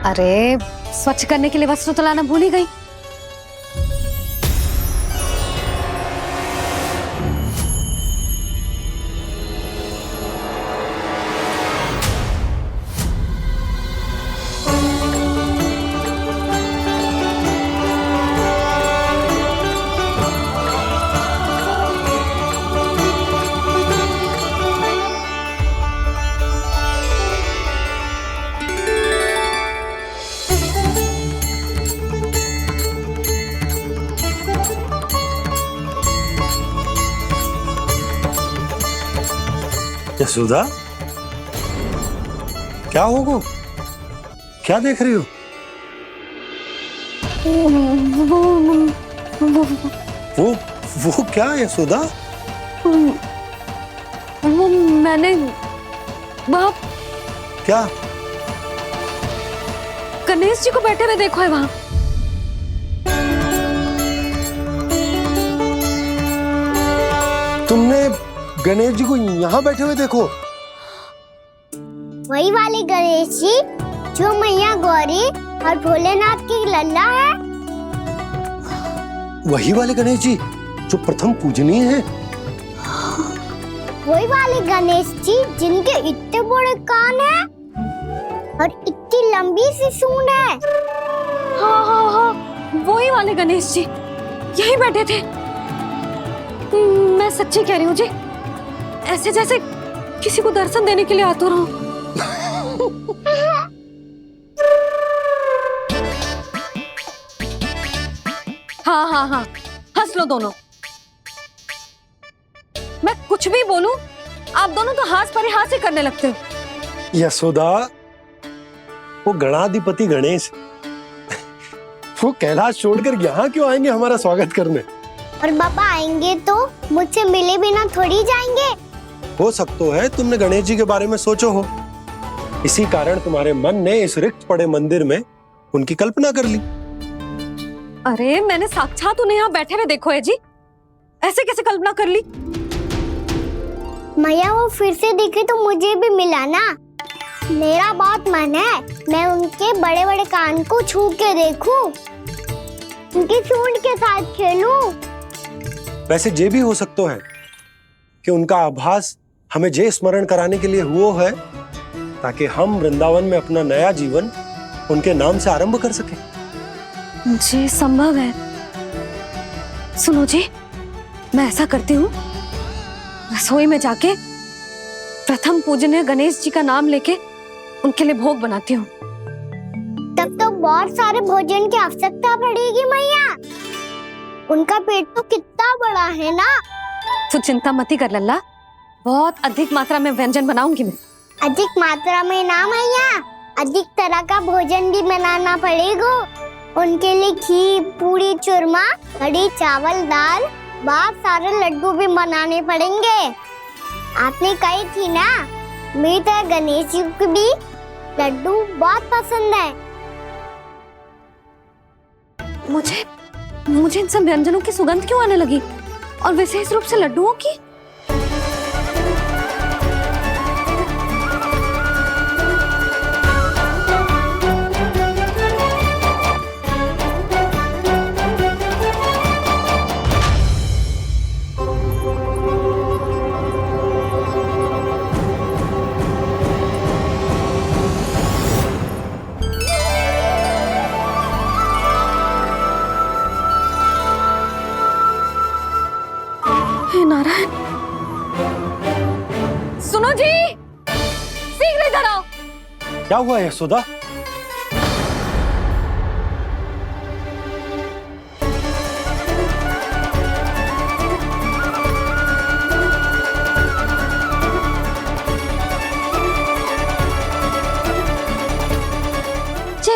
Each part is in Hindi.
अरे स्वच्छ करने के लिए वस्त्र तो लाना भूल ही गई। यशोदा, क्या होगा? क्या देख रही हो? वो क्या यशोदा? वो मैंने बाप क्या? गणेश जी को बैठे हुए देखो है वहां। तुमने गणेश जी को यहाँ बैठे हुए देखो? वही वाले गणेश जी जो मैया गौरी और भोलेनाथ की लल्ला है। वही वाले गणेश जी जो प्रथम पूजनीय है। वही वाले गणेश जी जिनके इतने बड़े कान हैं और इतनी लंबी सी सूंड है। हाँ, वही वाले गणेश जी यही बैठे थे। मैं सच्ची कह रही हूँ जी, ऐसे जैसे किसी को दर्शन देने के लिए आतुर हूँ। हाँ, हंस लो दोनों। मैं कुछ भी बोलूं, आप दोनों तो हाथ परिहास ही करने लगते हो। यशोदा, वो गणाधिपति गणेश वो कैलाश छोड़कर यहाँ क्यों आएंगे हमारा स्वागत करने? और पापा आएंगे तो मुझसे मिले बिना थोड़ी जाएंगे। हो सकता है तुमने गणेश जी के बारे में सोचो हो, इसी कारण तुम्हारे मन ने इस रिक्त पड़े मंदिर में उनकी कल्पना कर ली। अरे मैंने साक्षात उन्हें यहाँ बैठे हुए देखो है जी, ऐसे कैसे कल्पना कर ली? मैया वो फिर से दिखे तो मुझे भी मिला ना। मेरा बहुत मन है मैं उनके बड़े बड़े कान को छू के देखूं, उनकी सूंड के साथ खेलूं। वैसे ये भी हो सकता है कि उनका आभास हमें जे स्मरण कराने के लिए हुआ है ताकि हम वृंदावन में अपना नया जीवन उनके नाम से आरंभ कर सके। जी संभव है। सुनो जी, मैं ऐसा करती हूँ, रसोई में जाके प्रथम पूजनीय गणेश जी का नाम लेके उनके लिए भोग बनाती हूँ। तब तो बहुत सारे भोजन की आवश्यकता पड़ेगी मैया। उनका पेट तो कितना बड़ा है ना। तू चिंता मत ही कर लल्ला, बहुत अधिक मात्रा में व्यंजन बनाऊंगी मैं। अधिक मात्रा में ना मैया, अधिक तरह का भोजन भी बनाना पड़ेगा। उनके लिए खीर, पूरी, चूरमा, कढ़ी, चावल, दाल, बहुत सारे लड्डू भी बनाने पड़ेंगे। आपने कही थी ना, मेरी तरह गणेश जी को भी लड्डू बहुत पसंद है। मुझे इन सब व्यंजनों की सुगंध क्यों आने लगी, और विशेष रूप से लड्डुओं की? नारायण, सुनो जी, शीघ्र इधर आओ। क्या हुआ यशोदा?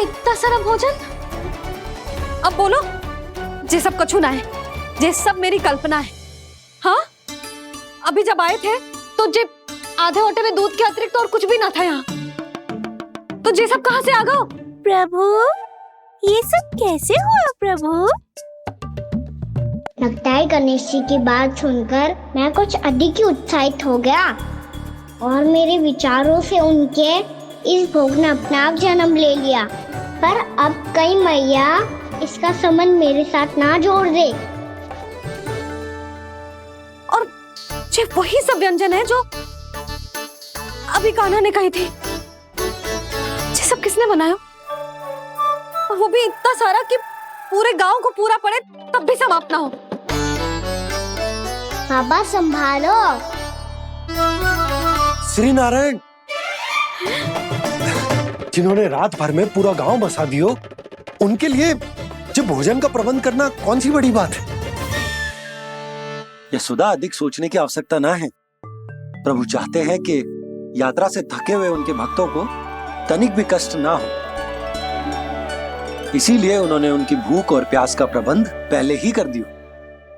इतना सारा भोजन, अब बोलो, ये सब कछु ना है, ये सब मेरी कल्पना है। हाँ, अभी जब आए थे तो जे आधे ओटे में दूध के अतिरिक्त और कुछ भी ना था यहाँ, तो ये सब कहाँ से आ गया? प्रभु, ये सब कैसे हुआ प्रभु? लगता है गणेश जी की बात सुनकर मैं कुछ अधिक ही उत्साहित हो गया और मेरे विचारों से उनके इस भोग ने अपना आप जन्म ले लिया। पर अब कहीं मैया इसका संबंध मेरे साथ ना जोड़ दे। और ये वही सब व्यंजन है जो अभी कान्हा ने कही थी। ये सब किसने बनाया? और वो भी इतना सारा कि पूरे गांव को पूरा पड़े तब भी समाप्त ना हो। बाबा संभालो। श्री नारायण, जिन्होंने रात भर में पूरा गांव बसा दियो, उनके लिए जो भोजन का प्रबंध करना कौन सी बड़ी बात है। यशोदा, अधिक सोचने की आवश्यकता ना है। प्रभु चाहते हैं कि यात्रा से थके हुए उनके भक्तों को तनिक भी कष्ट ना हो, इसीलिए उन्होंने उनकी भूख और प्यास का प्रबंध पहले ही कर दिया।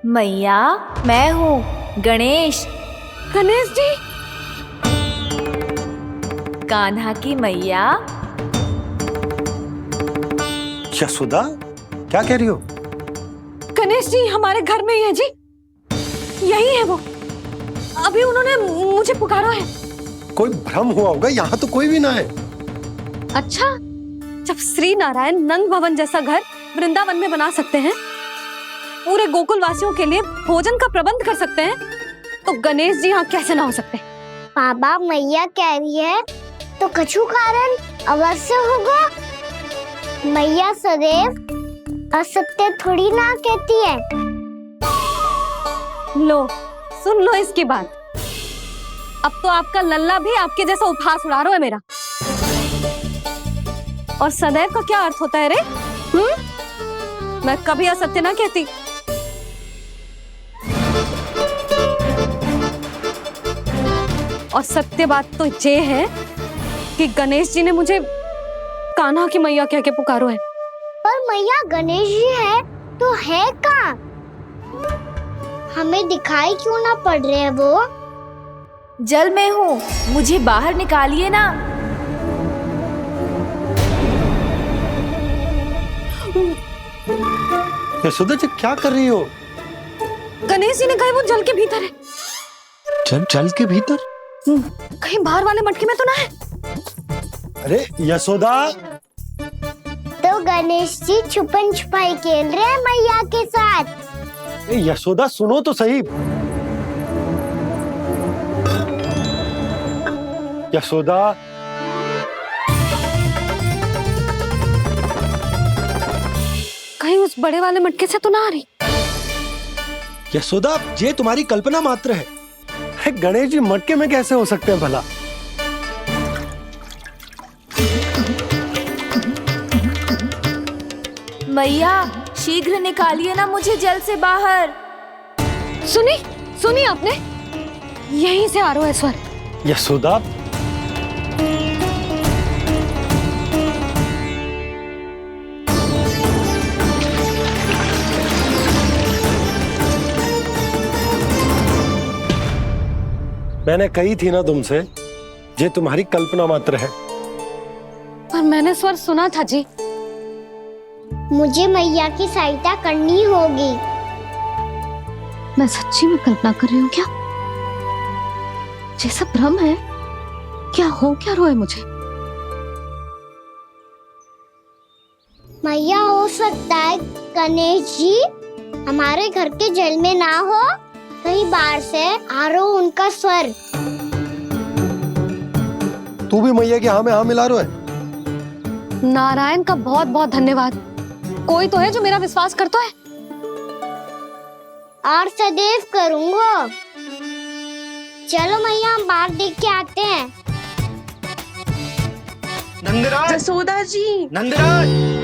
मैया, मैं हूँ गणेश। गणेश जी, कान्हा की मैया। यशोदा, क्या कह रही हो? गणेश जी हमारे घर में ही है जी, यही है वो। अभी उन्होंने मुझे पुकारा है। कोई भ्रम हुआ होगा, यहाँ तो कोई भी ना है। अच्छा, जब श्री नारायण नंद भवन जैसा घर वृंदावन में बना सकते हैं, पूरे गोकुल वासियों के लिए भोजन का प्रबंध कर सकते हैं, तो गणेश जी यहाँ कैसे ना हो सकते? बाबा मैया कह रही है तो कछु कारण अवश्य होगा। मैया सदैव असत्य थोड़ी ना कहती है। लो, सुन लो इसकी बात। अब तो आपका लल्ला भी आपके जैसा उपहास उड़ा रहा है मेरा। और सदैव का क्या अर्थ होता है रे? मैं कभी असत्य ना कहती। और सत्य बात तो ये है कि गणेश जी ने मुझे कान्हा की मैया कह के पुकारो है। पर मैया गणेश जी है तो है कहाँ? हमें दिखाई क्यों ना पड़ रहे हैं वो? जल में हूँ, मुझे बाहर निकालिए ना। यशोदा जी, क्या कर रही हो? गणेश जी ने कहा वो जल के भीतर है। जल के भीतर? कहीं बाहर वाले मटके में तो ना है? अरे यशोदा! तो गणेश जी छुपन छुपाई खेल रहे हैं मैया के साथ। यशोदा, सुनो तो सही। यशोदा, कहीं उस बड़े वाले मटके से तो ना आ रही? यशोदा, ये तुम्हारी कल्पना मात्र है। गणेश जी मटके में कैसे हो सकते हैं भला? मैया, शीघ्र निकालिए ना मुझे जल से बाहर। सुनी आपने? यहीं से आ रहा है स्वर। यशोदा, मैंने कही थी ना तुमसे, ये तुम्हारी कल्पना मात्र है। पर मैंने स्वर सुना था जी। मुझे मैया की सहायता करनी होगी। मैं सच्ची में कल्पना कर रही हूँ क्या? ये सब भ्रम है क्या? हो क्या रहा है मुझे? मैया, हो सकता है गणेश जी हमारे घर के जल में ना हो, कहीं बाहर से आ रहा हो उनका स्वर। तू भी मैया के हाँ में हाँ मिला रहा है। नारायण का बहुत बहुत धन्यवाद। कोई तो है जो मेरा विश्वास करता है। और सदैव करूंगा। चलो मैया, हम बाहर देख के आते हैं। नंदराज, जसोदा जी। नंदराज,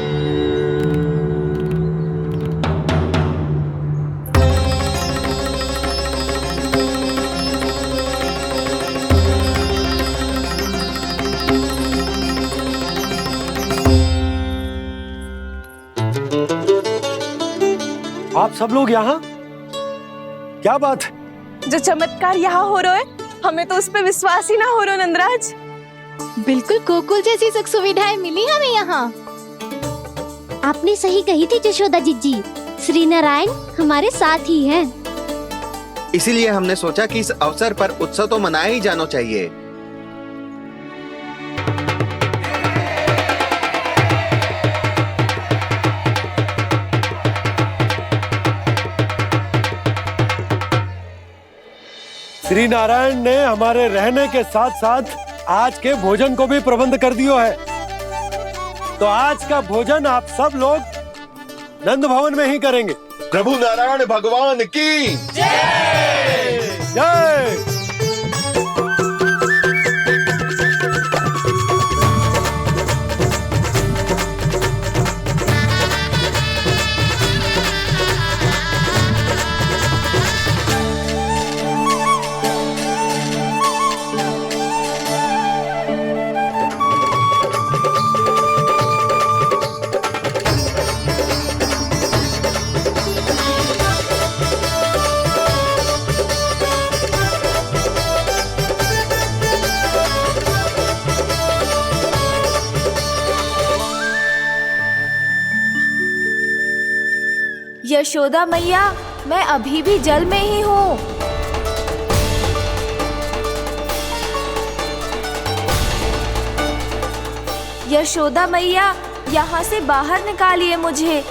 आप सब लोग यहाँ? क्या बात है? जो चमत्कार यहाँ हो रहा है, हमें तो उस पे विश्वास ही ना हो रहा नंदराज। बिल्कुल गोकुल जैसी सुख सुविधाएं मिली हमें यहाँ। आपने सही कही थी यशोदा जी, श्री नारायण हमारे साथ ही हैं। इसीलिए हमने सोचा कि इस अवसर पर उत्सव तो मनाया ही जाना चाहिए। श्री नारायण ने हमारे रहने के साथ साथ आज के भोजन को भी प्रबंध कर दियो है। तो आज का भोजन आप सब लोग नंद भवन में ही करेंगे। प्रभु नारायण भगवान की जय जय। यशोदा मैया, मैं अभी भी जल में ही हूँ। यशोदा मैया, यहाँ से बाहर निकालिए मुझे।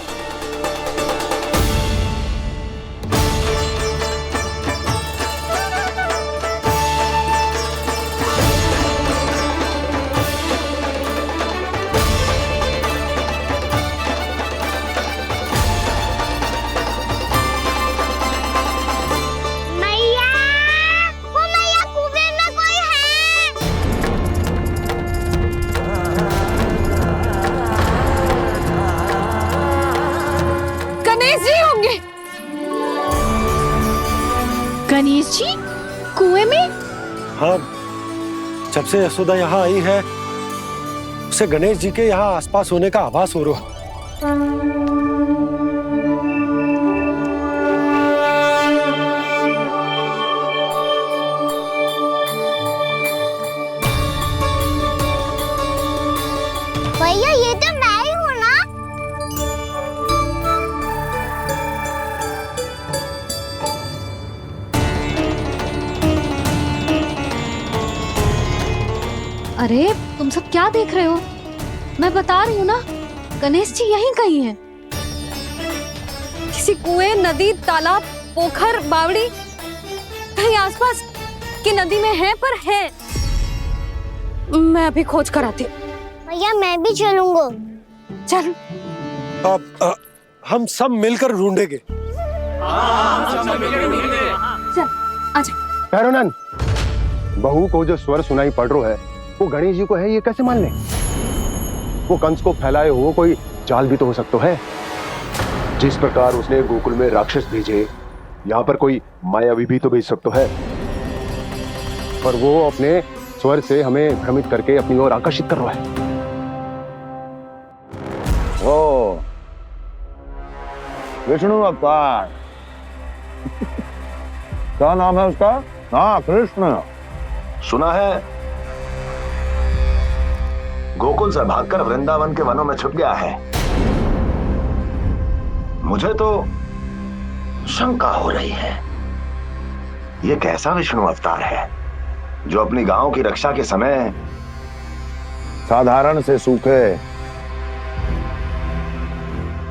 गणेश जी कुएं में? हाँ, जब से यशोदा यहाँ आई है उसे गणेश जी के यहाँ आसपास होने का आभास हो रहा है। भैया ये तो मैं ही हूँ ना। अरे तुम सब क्या देख रहे हो? मैं बता रही हूँ ना, गणेश जी यहीं कहीं हैं। किसी कुएं, नदी, तालाब, पोखर, बावड़ी कहीं आसपास की नदी में है, पर है। मैं अभी खोज कर आती हूँ। भैया मैं भी चलूंगा। चल। अब हम सब मिलकर ढूंढेंगे। चल आजा। भैरवनंद, बहू को जो स्वर सुनाई पड़ रहा है वो गणेश जी को है, ये कैसे मान ले? वो कंस को फैलाए हुए कोई जाल भी तो हो सकता है। जिस प्रकार उसने गोकुल में राक्षस भेजे, यहाँ पर कोई मायावी भी तो भेज सकता है। और वो अपने स्वर से हमें भ्रमित करके अपनी ओर आकर्षित कर रहा है। ओ विष्णु अवतार। क्या नाम है उसका? हाँ, कृष्ण। सुना है गोकुल से भागकर वृंदावन के वनों में छुप गया है। मुझे तो शंका हो रही है, ये कैसा विष्णु अवतार है जो अपनी गांव की रक्षा के समय साधारण से सूखे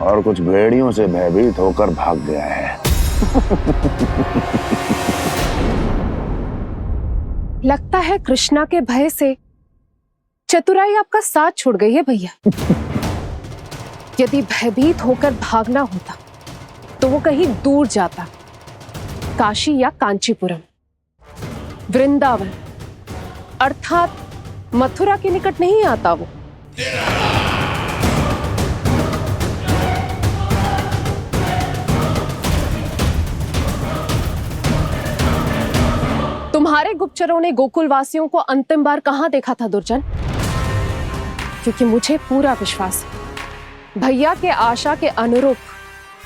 और कुछ भेड़ियों से भयभीत होकर भाग गया है। लगता है कृष्णा के भय से चतुराई आपका साथ छोड़ गई है भैया। यदि भयभीत होकर भागना होता तो वो कहीं दूर जाता, काशी या कांचीपुरम, वृंदावन अर्थात मथुरा के निकट नहीं आता वो। तुम्हारे गुप्तचरों ने गोकुल वासियों को अंतिम बार कहां देखा था दुर्जन? क्योंकि मुझे पूरा विश्वास है भैया के आशा के अनुरूप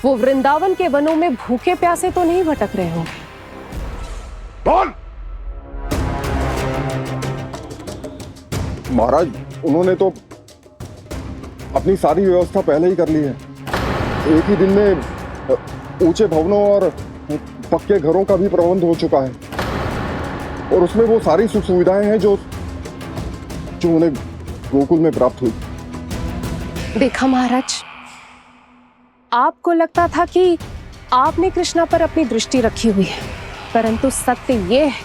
वो वृंदावन के वनों में भूखे प्यासे तो नहीं भटक रहे होंगे। कौन? महाराज, उन्होंने तो अपनी सारी व्यवस्था पहले ही कर ली है। एक ही दिन में ऊंचे भवनों और पक्के घरों का भी प्रबंध हो चुका है, और उसमें वो सारी सुख सुविधाएं हैं जो उन्हें गोकुल में प्राप्त हुई। देखा महाराज, आपको लगता था कि आपने कृष्णा पर अपनी दृष्टि रखी हुई है, परंतु सत्य ये है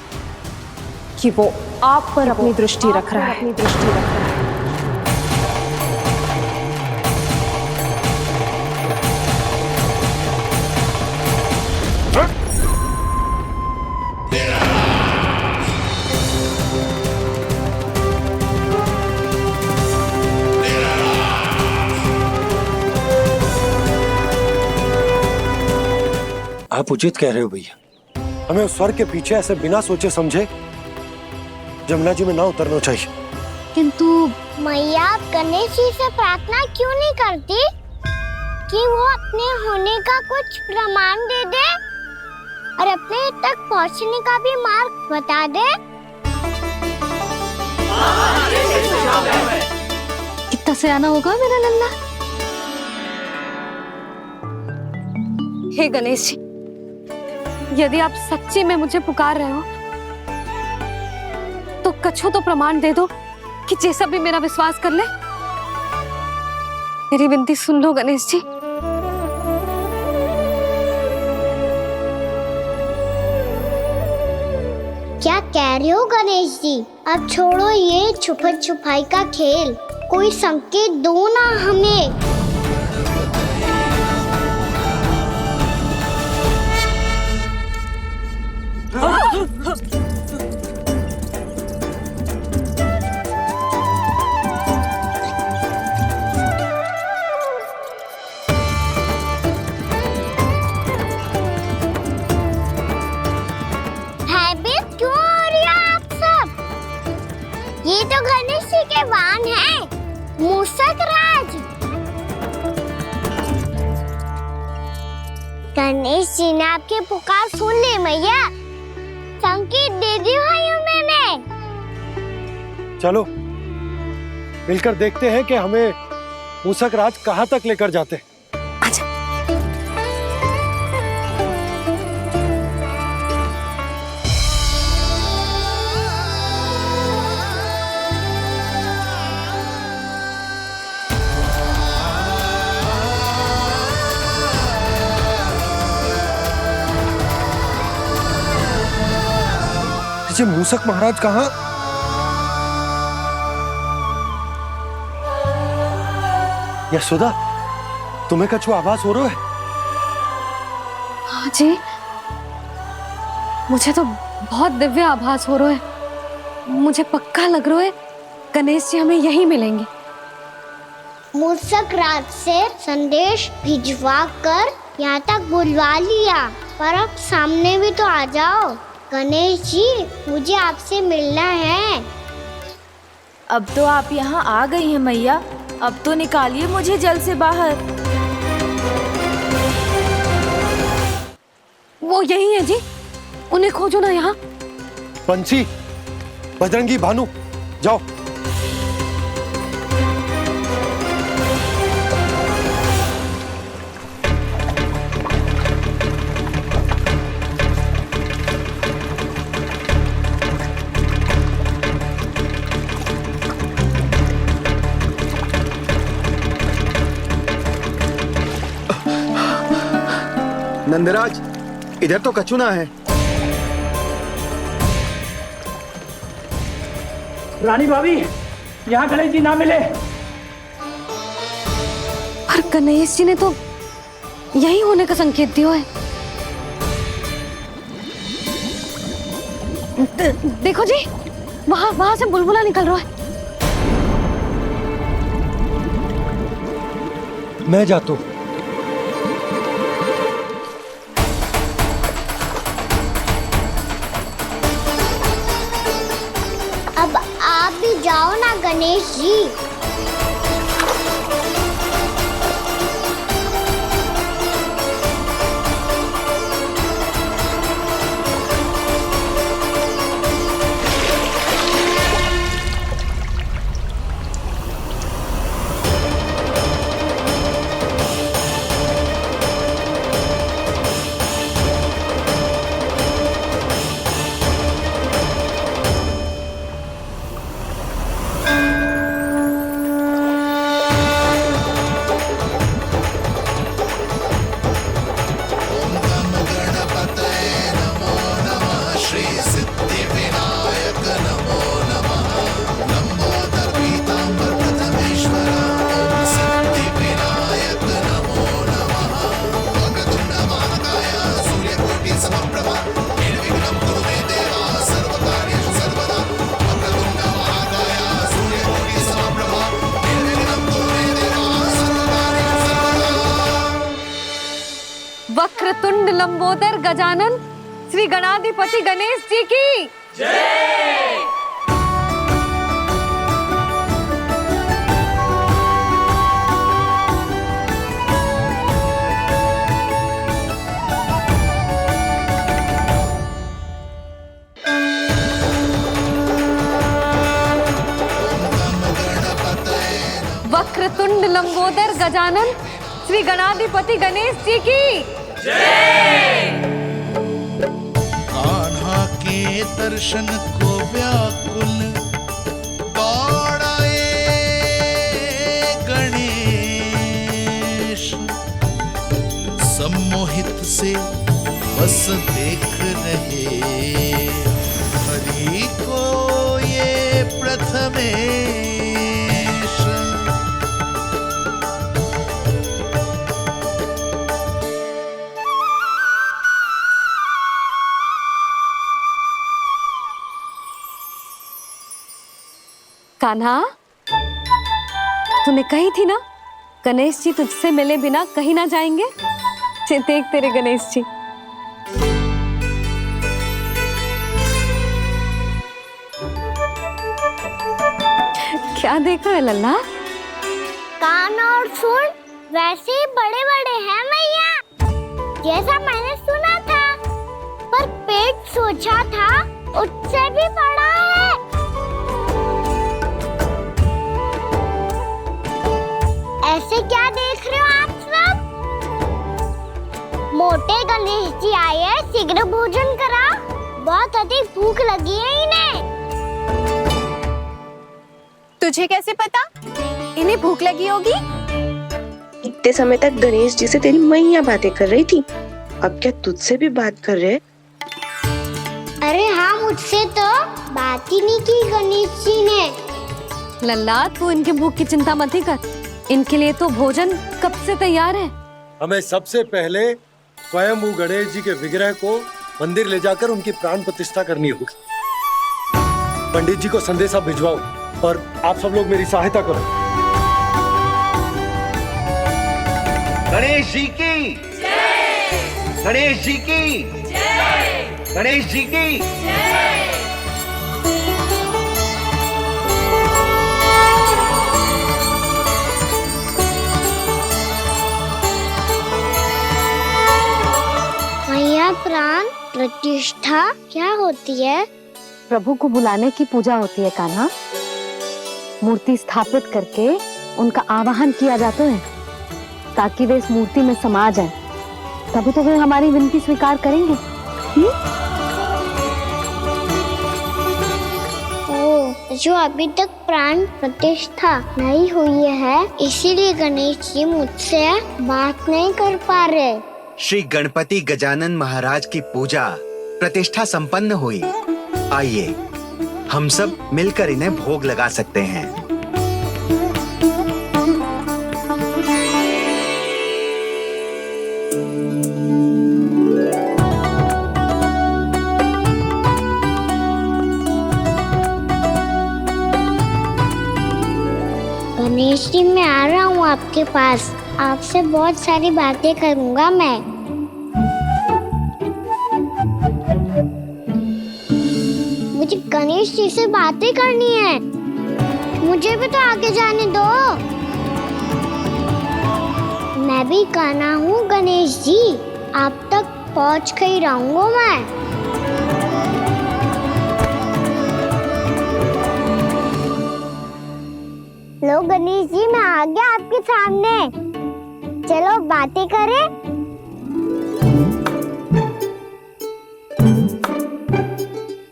कि वो आप पर अपनी दृष्टि रख रहा है। आप उचित कह रहे हो भैया, हमें उस स्वर के पीछे ऐसे बिना सोचे समझे जमुना जी में ना उतरना चाहिए। किंतु मैया, आप गणेश जी से प्रार्थना क्यों नहीं करती कि वो अपने होने का कुछ प्रमाण दे दे और अपने तक पहुंचने का भी मार्ग बता दे? कितना सयाना होगा मेरा लल्ला। हे गणेश जी, यदि आप सच्ची में मुझे पुकार रहे हो तो कछु तो प्रमाण दे दो कि जैसा भी मेरा विश्वास कर ले। मेरी विनती सुन लो गणेश जी। क्या कह रहे हो गणेश जी? अब छोड़ो ये छुपन छुपाई का खेल, कोई संकेत दो ना हमें। भयभीत क्यों हो रही हो आप सब? ये तो गणेश जी के वाहन हैं, मूषक राज। गणेश जी ने आपकी पुकार सुन ली मैया, संकेत दे दी भाइयों मैंने। चलो मिलकर देखते हैं कि हमें मूषक राज कहाँ तक लेकर जाते हैं। जी मूषक महाराज कहाँ? यशोदा, तुम्हें कछु आभास हो रहा है? हाँ जी, मुझे तो बहुत दिव्य आभास हो रहा है। मुझे पक्का लग रहा है गणेश जी हमें यहीं मिलेंगे। मूषक राज से संदेश भिजवा कर यहाँ तक बुलवा लिया, पर अब सामने भी तो आ जाओ। गणेश जी, मुझे आपसे मिलना है। अब तो आप यहाँ आ गई हैं मैया, अब तो निकालिए मुझे जल से बाहर। वो यही है जी, उन्हें खोजो ना यहाँ। बंसी, बजरंगी, भानु, जाओ। नंदराज, इधर तो कछु ना है। रानी भाभी, यहाँ गणेश जी ना मिले। पर गणेश जी ने तो यही होने का संकेत दिया है। देखो जी, वहां से बुलबुला निकल रहा है। मैं जाता हूं। अब आप भी जाओ ना गणेश जी। वक्रतुंड लंबोदर गजानन श्री गणाधिपति गणेश जी की जय। वक्रतुंड लंबोदर गजानन श्री गणाधिपति गणेश जी की जय। कान्हा के दर्शन को व्याकुल दौड़ाए गणेश, सम्मोहित से बस देख रहे हरि को ये प्रथमेश। कान्हा, तूने कही थी ना गणेश जी तुझसे मिले बिना कहीं ना जाएंगे। देख तेरे गणेश जी। क्या देखा है लल्ला? कान और सुन वैसे ही बड़े बड़े हैं मैया, जैसा मैंने सुना था, पर पेट सोचा था उससे भी बड़ा है। ऐसे क्या देख रहे हो आप सब? मोटे गणेश जी आए हैं, शीघ्र भोजन करा, बहुत अधिक भूख लगी है इन्हें। तुझे कैसे पता इन्हें भूख लगी होगी? इतने समय तक गणेश जी से तेरी मैया बातें कर रही थी, अब क्या तुझसे भी बात कर रहे? अरे हाँ, मुझसे तो बात ही नहीं की गणेश जी ने। लल्ला, तू इनके भूख की चिंता मत ही कर, इनके लिए तो भोजन कब से तैयार है। हमें सबसे पहले स्वयं गणेश जी के विग्रह को मंदिर ले जाकर उनकी प्राण प्रतिष्ठा करनी होगी। पंडित जी को संदेशा भिजवाओ और आप सब लोग मेरी सहायता करो। गणेश जी की जय। गणेश जी की जय। गणेश जी की जय। मैया, प्राण प्रतिष्ठा क्या होती है? प्रभु को बुलाने की पूजा होती है कान्हा। मूर्ति स्थापित करके उनका आवाहन किया जाता है ताकि वे इस मूर्ति में समा जाएं। तभी तो वे हमारी विनती स्वीकार करेंगे। जो अभी तक प्राण प्रतिष्ठा नहीं हुई है, इसीलिए गणेश जी मुझसे बात नहीं कर पा रहे। श्री गणपति गजानन महाराज की पूजा प्रतिष्ठा संपन्न हुई। आइए हम सब मिलकर इन्हें भोग लगा सकते हैं। गणेश जी, मैं आ रहा हूँ आपके पास, आपसे बहुत सारी बातें करूँगा मैं। मुझे गणेश जी से बातें करनी है, मुझे भी तो आगे जाने दो। मैं भी कान्हा हूँ गणेश जी, आप तक पहुँच कर ही रहूँगा मैं। लो गणेश जी, मैं आ गया आपके सामने, चलो बातें करें।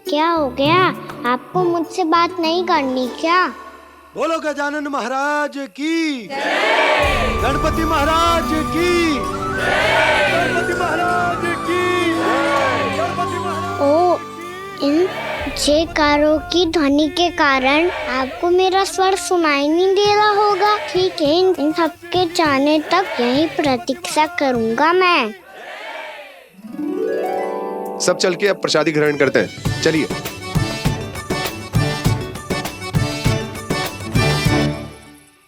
क्या हो गया, आपको मुझसे बात नहीं करनी क्या? बोलो गजानन महाराज की जय। गणपति महाराज की जय। गणपति महाराज की जय। गणपति महाराज। ओ, इन जयकारों की ध्वनि के कारण आपको मेरा स्वर सुनाई नहीं दे रहा होगा। ठीक है, इन सबके जाने तक यही प्रतीक्षा करूंगा मैं। सब चल के अब प्रसादी ग्रहण करते हैं, चलिए।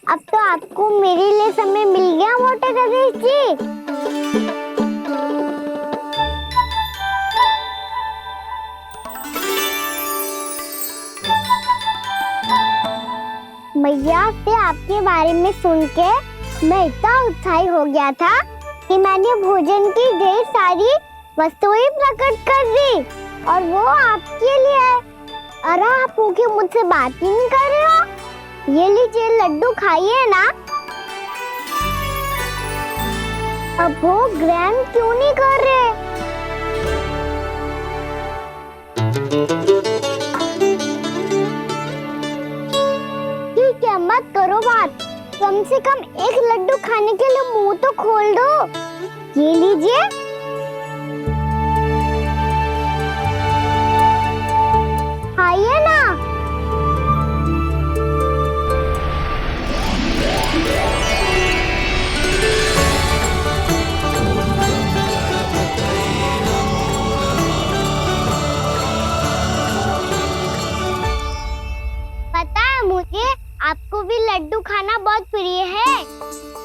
अब तो आपको मेरे लिए समय मिल गया मोटे गणेश जी। मैया से आपके बारे में सुन के मैं इतना उत्साही हो गया था कि मैंने भोजन की ढेर सारी वस्तुएं प्रकट कर दी और वो आपके लिए। अरे आप भूखे मुझसे बात ही नहीं कर रहे हो। ये लीजिए लड्डू खाइए ना। अब वो ग्रैंड क्यों नहीं कर रहे? ठीक है, मत करो बात। कम से कम एक लड्डू खाने के लिए मुंह तो खोल दो। ये लीजिए। खाइए ना। पता है मुझे आपको भी लड्डू खाना बहुत प्रिय है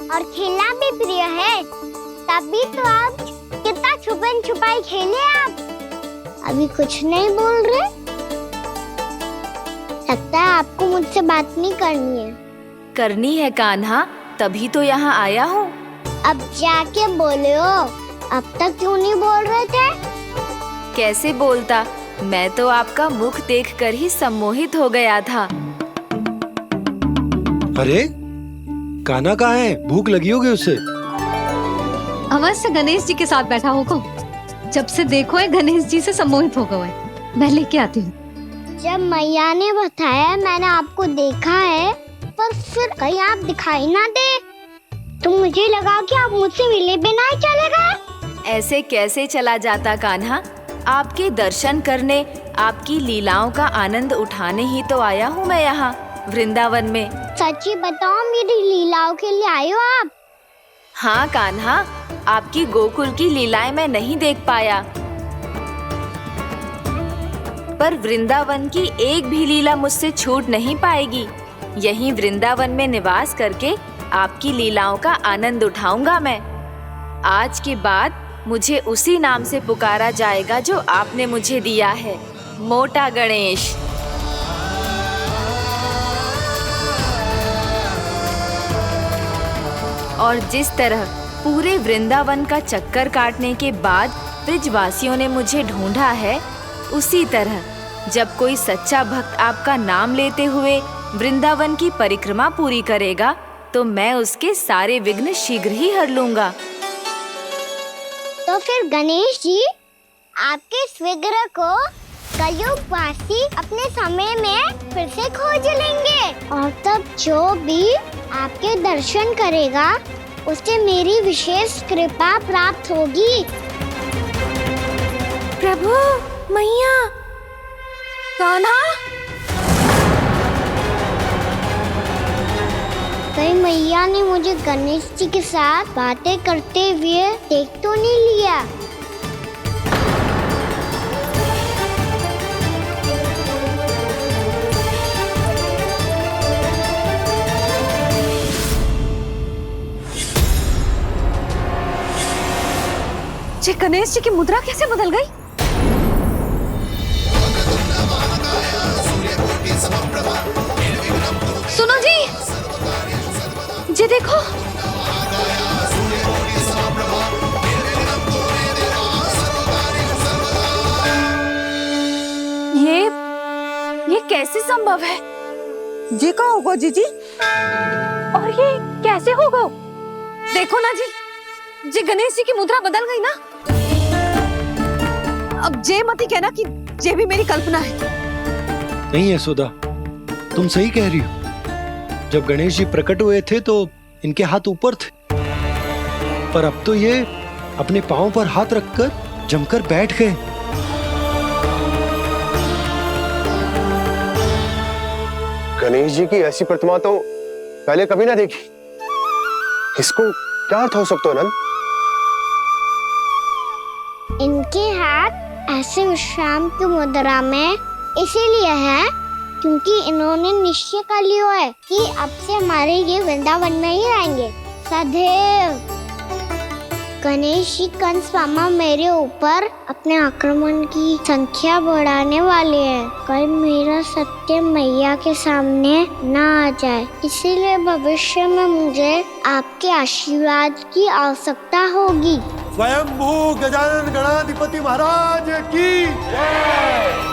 और खेलना भी प्रिय है। तभी तो आप कितना छुपन छुपाई खेले। आप अभी कुछ नहीं बोल रहे। लगता है आपको मुझसे बात नहीं करनी है। करनी है कान्हा, तभी तो यहाँ आया हूँ। अब जाके बोले हो। अब तक क्यों नहीं बोल रहे थे? कैसे बोलता, मैं तो आपका मुख देखकर ही सम्मोहित हो गया था। अरे कान्हा कहाँ है? भूख लगी होगी उससे। अवश्य गणेश जी के साथ बैठा होगा। जब से देखो है गणेश जी से सम्मोहित हो गए। मैं लेके आती हूँ। जब मैया ने बताया मैंने आपको देखा है, पर फिर कहीं आप दिखाई ना दे तो मुझे लगा कि आप मुझसे मिले बिना ही चले गए। ऐसे कैसे चला जाता कान्हा? आपके दर्शन करने, आपकी लीलाओं का आनंद उठाने ही तो आया हूँ मैं यहाँ वृंदावन में। सच्ची बताओ, मेरी लीलाओं के लिए आए हो आप? हाँ कान्हा, आपकी गोकुल की लीलाएं मैं नहीं देख पाया, पर वृंदावन की एक भी लीला मुझसे छूट नहीं पाएगी। यहीं वृंदावन में निवास करके आपकी लीलाओं का आनंद उठाऊंगा मैं। आज के बाद मुझे उसी नाम से पुकारा जाएगा जो आपने मुझे दिया है, मोटा गणेश। और जिस तरह पूरे वृंदावन का चक्कर काटने के बाद ब्रिजवासियों ने मुझे ढूंढा है, उसी तरह जब कोई सच्चा भक्त आपका नाम लेते हुए वृंदावन की परिक्रमा पूरी करेगा तो मैं उसके सारे विघ्न शीघ्र ही हर लूंगा। तो फिर गणेश जी, आपके इस विग्रह को कलयुगवासी अपने समय में फिर से खोज लेंगे और तब जो भी आपके दर्शन करेगा उसे मेरी विशेष कृपा प्राप्त होगी। प्रभु, मैया, कान्हा, कहीं मैया ने मुझे गणेश जी के साथ बातें करते हुए देख तो नहीं लिया? ये गणेश जी की मुद्रा कैसे बदल गई? सुनो जी, ये देखो। ये कैसे संभव है? ये का होगा जीजी? और ये कैसे होगा? देखो ना जी, ये गणेश जी की मुद्रा बदल गई ना। अब जे मत ही कहना कि ये भी मेरी कल्पना है। नहीं यशोदा, तुम सही कह रही हो। जब गणेश जी प्रकट हुए थे तो इनके हाथ ऊपर थे, पर अब तो ये अपने पांव पर हाथ रखकर जमकर बैठ गए। गणेश जी की ऐसी प्रतिमा तो पहले कभी ना देखी। इसको क्या अर्थ हो सकता है नंद? इनके हाथ ऐसे विश्राम की मुद्रा में इसीलिए है क्योंकि इन्होंने निश्चय कर लिया है कि अब से हमारे ये वृंदावन में ही रहेंगे सदैव। गणेश जी कंस मामा मेरे ऊपर अपने आक्रमण की संख्या बढ़ाने वाले हैं। कल मेरा सत्य मैया के सामने ना आ जाए, इसीलिए भविष्य में मुझे आपके आशीर्वाद की आवश्यकता होगी। स्वयंभू गजानन गणाधिपति महाराज की जय।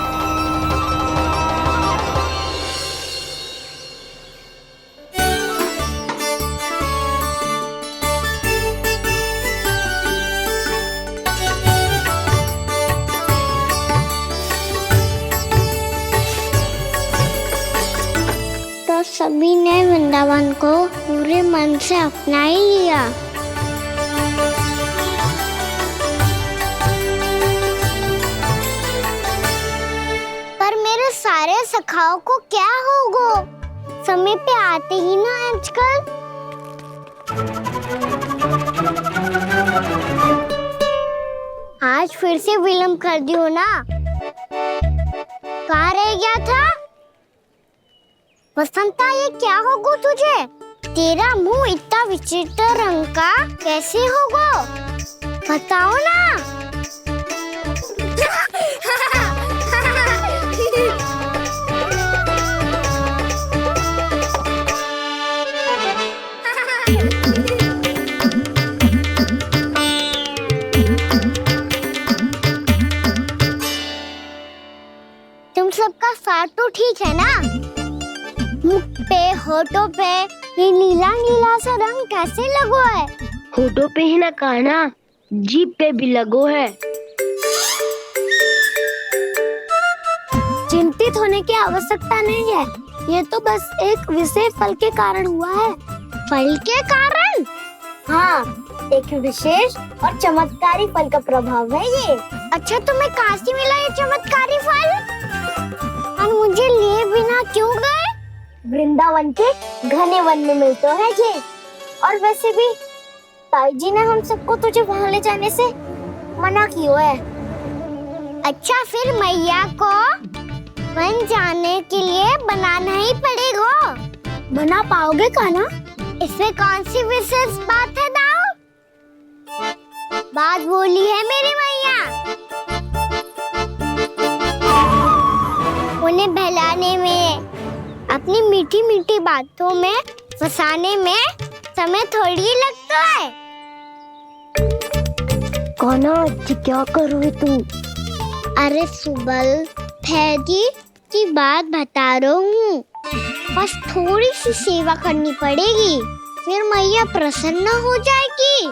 तो सभी ने वृंदावन को पूरे मन से अपना ही लिया। पर मेरे सारे सखाओं को क्या होगा? समय पे आते ही ना आजकल। आज फिर से विलम्ब कर दियो ना। कहाँ रह गया था? वसंता, ये क्या होगा तुझे? तेरा मुंह इतना विचित्र रंग का कैसे होगा? बताओ ना। तुम सबका साथ तो ठीक है ना? मुख पे, होठों पे ये नीला नीला सा रंग कैसे लगो है? होठों पे ही ना कहना, जीभ पे भी लगो है। चिंतित होने की आवश्यकता नहीं है, ये तो बस एक विशेष फल के कारण हुआ है। फल के कारण? हाँ, एक विशेष और चमत्कारी फल का प्रभाव है ये। अच्छा, तुम्हें कहाँ से मिला ये चमत्कारी फल? और मुझे लिए बिना क्यों गए? वृंदावन के घने वन में मिलते हैं ये। और वैसे भी ताई जी ने हम सबको तुझे वहाँ ले जाने से मना किया है। अच्छा, फिर मैया को वन जाने के लिए बनाना ही पड़ेगा। बना पाओगे का ना? इसमें कौन सी विशेष बात है दाऊ? बात बोली है मेरी मैया। उन्हें बहलाने में, अपनी मीठी मीठी बातों में फंसाने में समय थोड़ी लगता है। कौना क्या करोगे तुम? अरे सुबल, फैजी की बात बता रहा हूँ। बस थोड़ी सी सेवा करनी पड़ेगी, फिर मैया प्रसन्न हो जाएगी।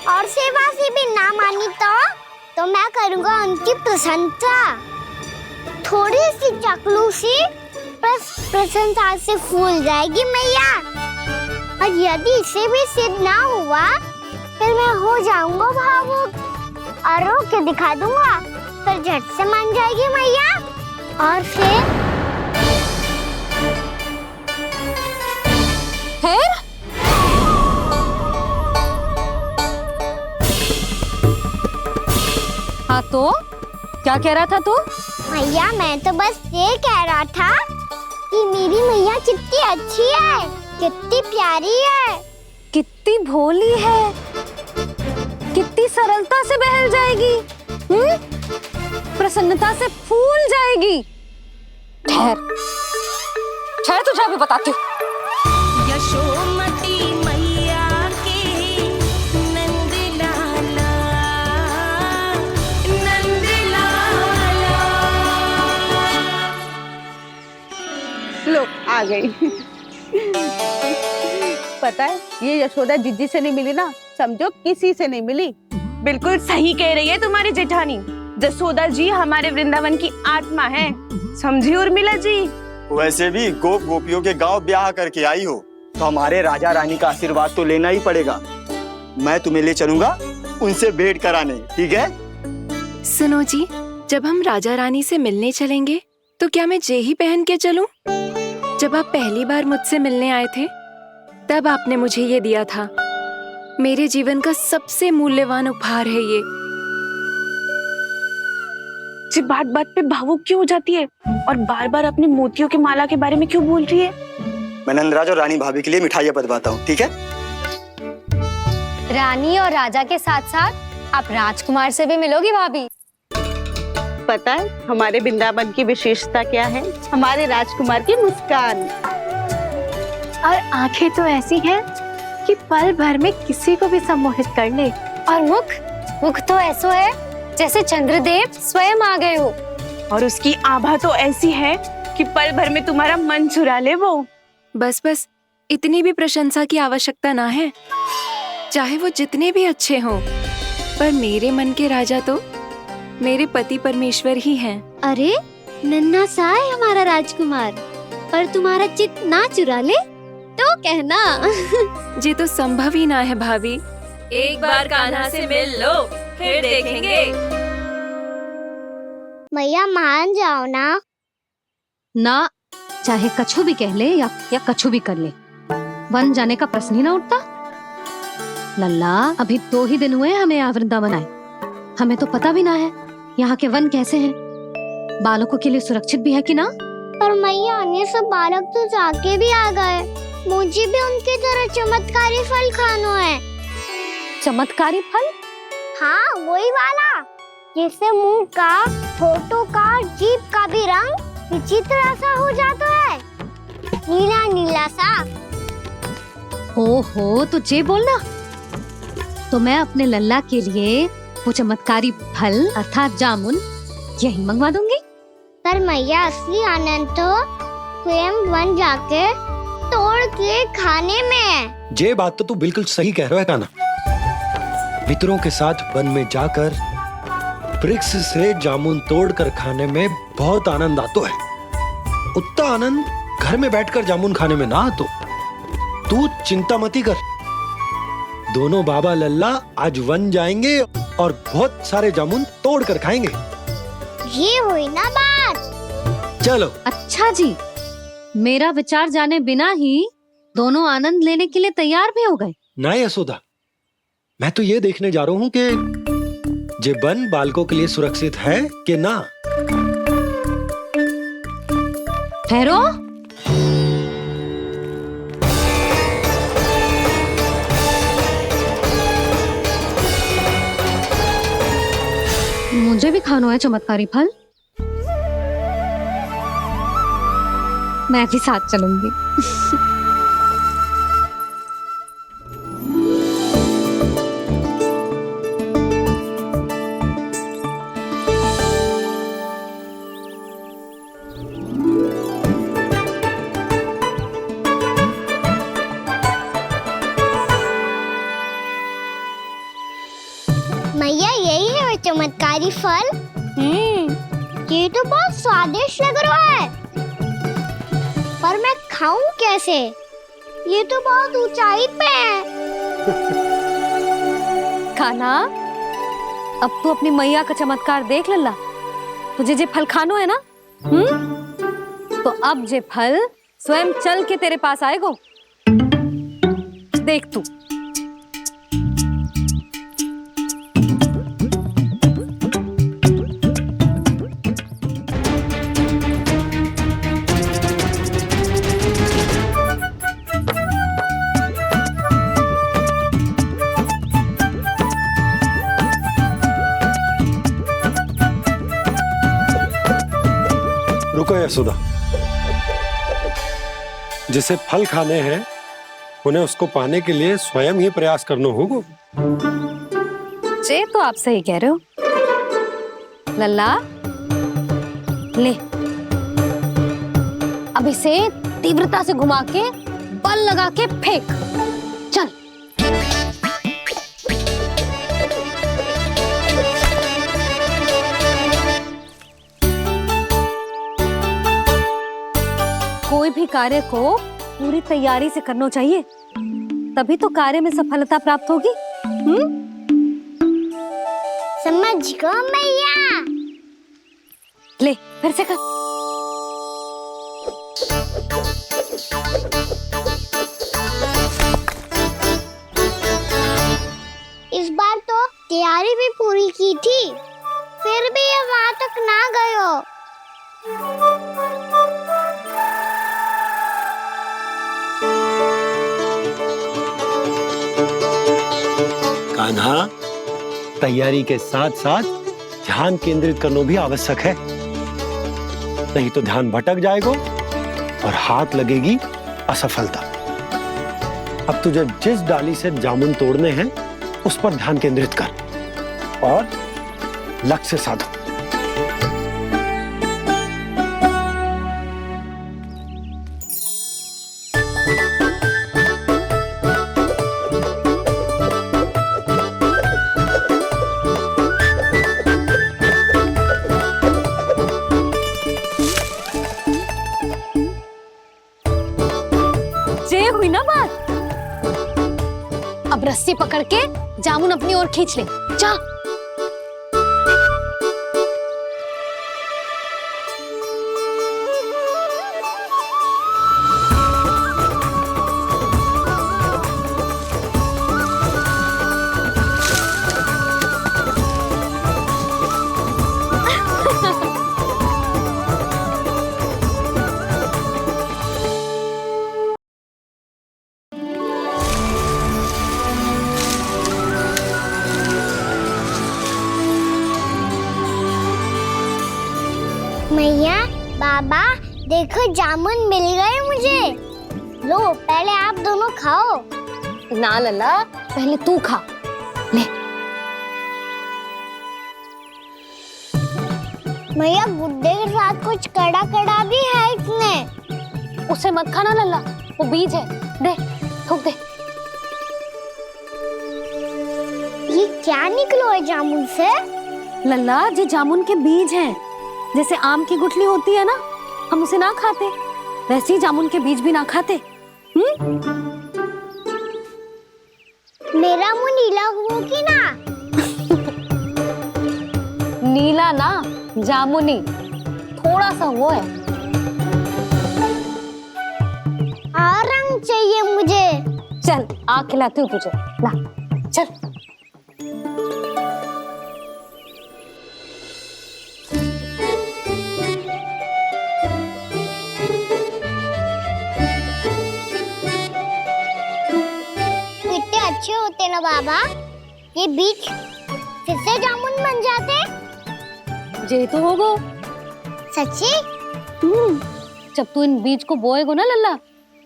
और सेवा से भी ना मानी तो मैं करूँगा उनकी प्रशंसा। थोड़ी सी चाकलूसी बस प्रशंसा से फूल जाएगी मैया। और यदि इसे भी सिद्ध ना हुआ, फिर मैं हो जाऊंगा भावुक और रो के दिखा दूंगा, फिर झट से मान जाएगी मैया। और फिर हाँ, तो क्या कह रहा था तू? मैया, मैं तो बस ये कह रहा था कि मेरी मैया कितनी अच्छी है, कितनी प्यारी है, कितनी भोली है, कितनी सरलता से बहल जाएगी, प्रसन्नता से फूल जाएगी। ठहर ठहर, तुझे अभी बताती हूँ। यशोमती मैया के नंद लाला, नंद लाला। लो, आ गई। पता है, ये यशोदा जिज्जी से नहीं मिली ना, समझो किसी से नहीं मिली। बिल्कुल सही कह रही है तुम्हारी जेठानी। यशोदा जी हमारे वृंदावन की आत्मा है, समझी उर्मिला जी। वैसे भी गोप गोपियों के गांव ब्याह करके आई हो, तो हमारे राजा रानी का आशीर्वाद तो लेना ही पड़ेगा। मैं तुम्हें ले चलूंगा उनसे भेंट कराने, ठीक है? सुनो जी, जब हम राजा रानी से मिलने चलेंगे तो क्या मैं जे ही पहन के चलूं? जब आप पहली बार मुझसे मिलने आए थे, तब आपने मुझे ये दिया था। मेरे जीवन का सबसे मूल्यवान उपहार है ये। जी, बात बात पे भावुक क्यों हो जाती है और बार बार अपनी मोतियों की माला के बारे में क्यों बोल रही है? मैं नंदराज और रानी भाभी के लिए मिठाइयाँ बंटवाता हूँ, ठीक है? रानी और राजा के साथ साथ आप राजकुमार से भी मिलोगी भाभी। पता है हमारे वृंदावन की विशेषता क्या है? हमारे राजकुमार की मुस्कान। और आंखें तो ऐसी हैं कि पल भर में किसी को भी सम्मोहित कर ले। और मुख तो ऐसा है जैसे चंद्रदेव स्वयं आ गए हो। और उसकी आभा तो ऐसी है कि पल भर में तुम्हारा मन चुरा ले वो। बस बस, इतनी भी प्रशंसा की आवश्यकता ना है। चाहे वो जितने भी अच्छे हों, पर मेरे मन के राजा तो मेरे पति परमेश्वर ही हैं। अरे नन्हा सा है हमारा राजकुमार, पर तुम्हारा चित्त ना चुरा ले तो कहना। ये तो संभव ही ना है भाभी। एक बार कान्हा से मिल लो, फिर देखेंगे। मैया मान जाओ ना। ना, चाहे कछु भी कह ले या कछु भी कर ले, वन जाने का प्रश्न ही ना उठता। लल्ला, अभी 2 ही दिन हुए हमें यहाँ वृंदावन आए। हमें तो पता भी ना है यहाँ के वन कैसे हैं, बालकों के लिए सुरक्षित भी है कि ना। पर मैया ये सब बालक तो जाके भी आ गए। मुझे भी उनके तरह चमत्कारी फल खाना है। चमत्कारी फल? हाँ, वही वाला जिससे मुंह का, होठों का, जीभ का भी रंग विचित्र सा हो जाता है, नीला नीला सा। हो तो जे बोलना। तो मैं अपने लल्ला के लिए वो चमत्कारी फल अर्थात जामुन यही मंगवा दूंगी। पर मैया असली आनंद तो स्वयं वन जाके तोड़ के खाने में है। ये बात तो तू बिल्कुल सही कह रहा है कान्हा। मित्रों के साथ वन में जाकर वृक्ष से जामुन तोड़कर खाने में बहुत आनंद आता है। उतना आनंद घर में बैठकर जामुन खाने में ना आतो। तू चिंता मती कर, दोनों बाबा लल्ला आज वन जाएंगे और बहुत सारे जामुन तोड़कर खाएंगे। ये हुई ना बात। चलो। अच्छा जी, मेरा विचार जाने बिना ही दोनों आनंद लेने के लिए तैयार भी हो गए। ना यशोदा, मैं तो ये देखने जा रहा हूँ कि जे वन बालकों के लिए सुरक्षित है कि ना। ठहरो। मुझे भी खाना है चमत्कारी फल। मैं भी साथ चलूंगी। मैया यही है वो चमत्कारी फल। ये तो बहुत स्वादिष्ट लग रहा है, पर मैं खाऊं कैसे? ये तो बहुत ऊंचाई पे है। खाना, अब तू अपनी मैया का चमत्कार देख लल्ला। तुझे जे फल खानो है ना, तो अब जे फल स्वयं चल के तेरे पास आएगो। देख तू। रुको यशोदा, जिसे फल खाने हैं उन्हें उसको पाने के लिए स्वयं ही प्रयास करना होगा। जे तो आप सही कह रहे हो लल्ला। ले, अब इसे तीव्रता से घुमा के बल लगा के फेंक। चल। कोई भी कार्य को पूरी तैयारी से करना चाहिए, तभी तो कार्य में सफलता प्राप्त होगी। समझ गो मैया। ले, फिर से कर। इस बार तो तैयारी भी पूरी की थी, फिर भी ये वहां तक ना गए हो। कान्हा, तैयारी के साथ साथ ध्यान केंद्रित करना भी आवश्यक है, नहीं तो ध्यान भटक जाएगा और हाथ लगेगी असफलता। अब तुझे जिस डाली से जामुन तोड़ने हैं उस पर ध्यान केंद्रित कर और लक्ष्य साधो। ये हुई ना बात। अब रस्सी पकड़ के जामुन अपनी ओर खींच ले। जा। मैया, बाबा, देखो जामुन मिल गए मुझे। लो, पहले आप दोनों खाओ। ना लल्ला, पहले तू खा। ले। मैया, गुड्डे के साथ कुछ कड़ा कड़ा भी है इसमें। उसे मत खाना लल्ला, वो बीज है। दे, थूक दे। ये क्या निकलो है जामुन से? लल्ला, ये जामुन के बीज हैं। जैसे आम की गुठली होती है ना, हम उसे ना खाते, वैसे ही जामुन के बीज भी ना खाते। मेरा मुंह नीला हुआ कि ना? नीला ना, जामुनी, थोड़ा सा वो है। और रंग चाहिए मुझे। चल, आ खिलाती हूँ तुझे। ला, चल। अच्छे होते ना बाबा, ये बीज फिर से जामुन बन जाते। जे तो होगो। सच्ची? जब तू इन बीज को बोएगो ना लल्ला,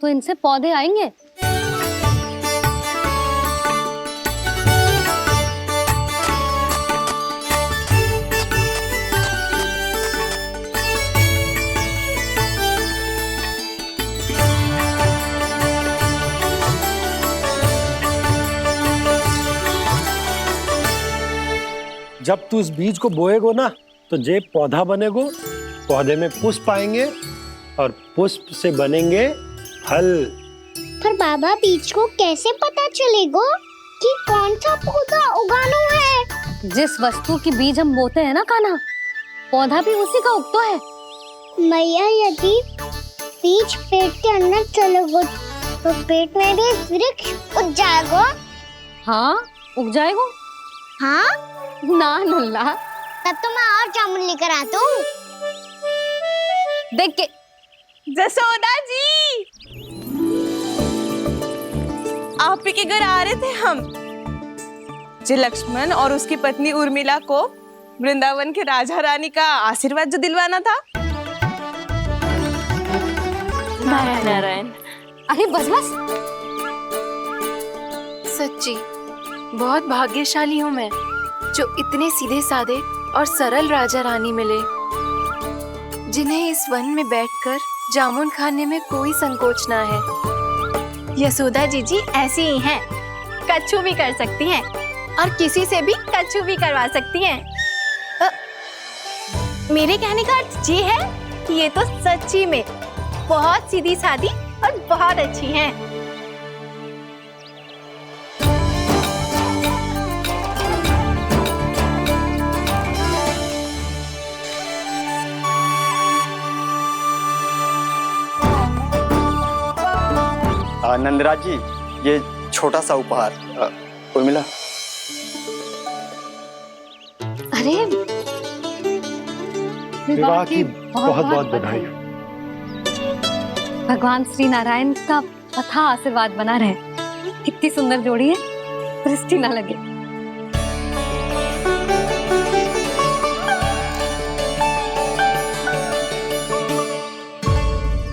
तो इनसे पौधे आएंगे। जब तू इस बीज को बोएगो ना, तो जे पौधा बनेगो, पौधे में पुष्प आएंगे और पुष्प से बनेंगे फल। पर बाबा, बीज को कैसे पता चलेगा कि कौन सा पौधा उगाना है? जिस वस्तु की बीज हम बोते हैं ना कान्हा, पौधा भी उसी का उगता है। मैया, यदि बीज पेट के अंदर चलेगा तो पेट में भी वृक्ष उग जाएगा। हाँ, उग जाएगा। हाँ ना लल्ला, तब तो मैं और जामुन लेकर आता हूँ। देख के। जसोदा जी, आप ही के घर आ रहे थे हम। जी, लक्ष्मण और उसकी पत्नी उर्मिला को वृंदावन के राजा रानी का आशीर्वाद जो दिलवाना था। नारायण नारायण। अरे बस बस। सच्ची बहुत भाग्यशाली हूँ मैं, जो इतने सीधे साधे और सरल राजा रानी मिले, जिन्हें इस वन में बैठकर जामुन खाने में कोई संकोच ना है। यशोदा जीजी ऐसी ही हैं, कच्छू भी कर सकती हैं और किसी से भी कच्छू भी करवा सकती हैं। मेरे कहने का अर्थ ये है कि ये तो सच्ची में बहुत सीधी सादी और बहुत अच्छी हैं। नंदराज जी, ये छोटा सा उपहार। उर्मिला। अरे, विवाह की बहुत बहुत बधाई। भगवान श्री नारायण का अथाह आशीर्वाद बना रहे। कितनी सुंदर जोड़ी है, दृष्टि ना लगे।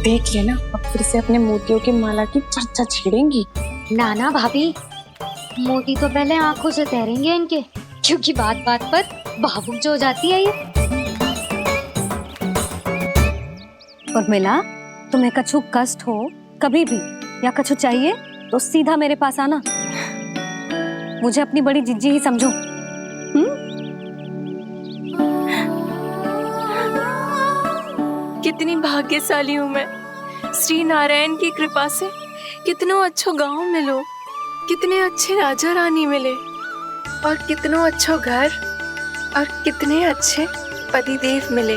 देख लेना, अब फिर से अपने मोतियों की माला की चर्चा छेड़ेंगी। नाना भाभी, मोती तो पहले आंखों से तैरेंगे इनके, क्योंकि बात बात पर भावुक जो हो जाती है ये। उर्मिला, तुम्हें कछु कष्ट हो कभी भी या कछु चाहिए तो सीधा मेरे पास आना। मुझे अपनी बड़ी जिज्जी ही समझो। कितनी भाग्यशाली हूँ मैं, श्री नारायण की कृपा से कितनों अच्छो गांव मिलो, कितने अच्छे राजा रानी मिले और कितनों अच्छो घर और कितने अच्छे पतिदेव मिले।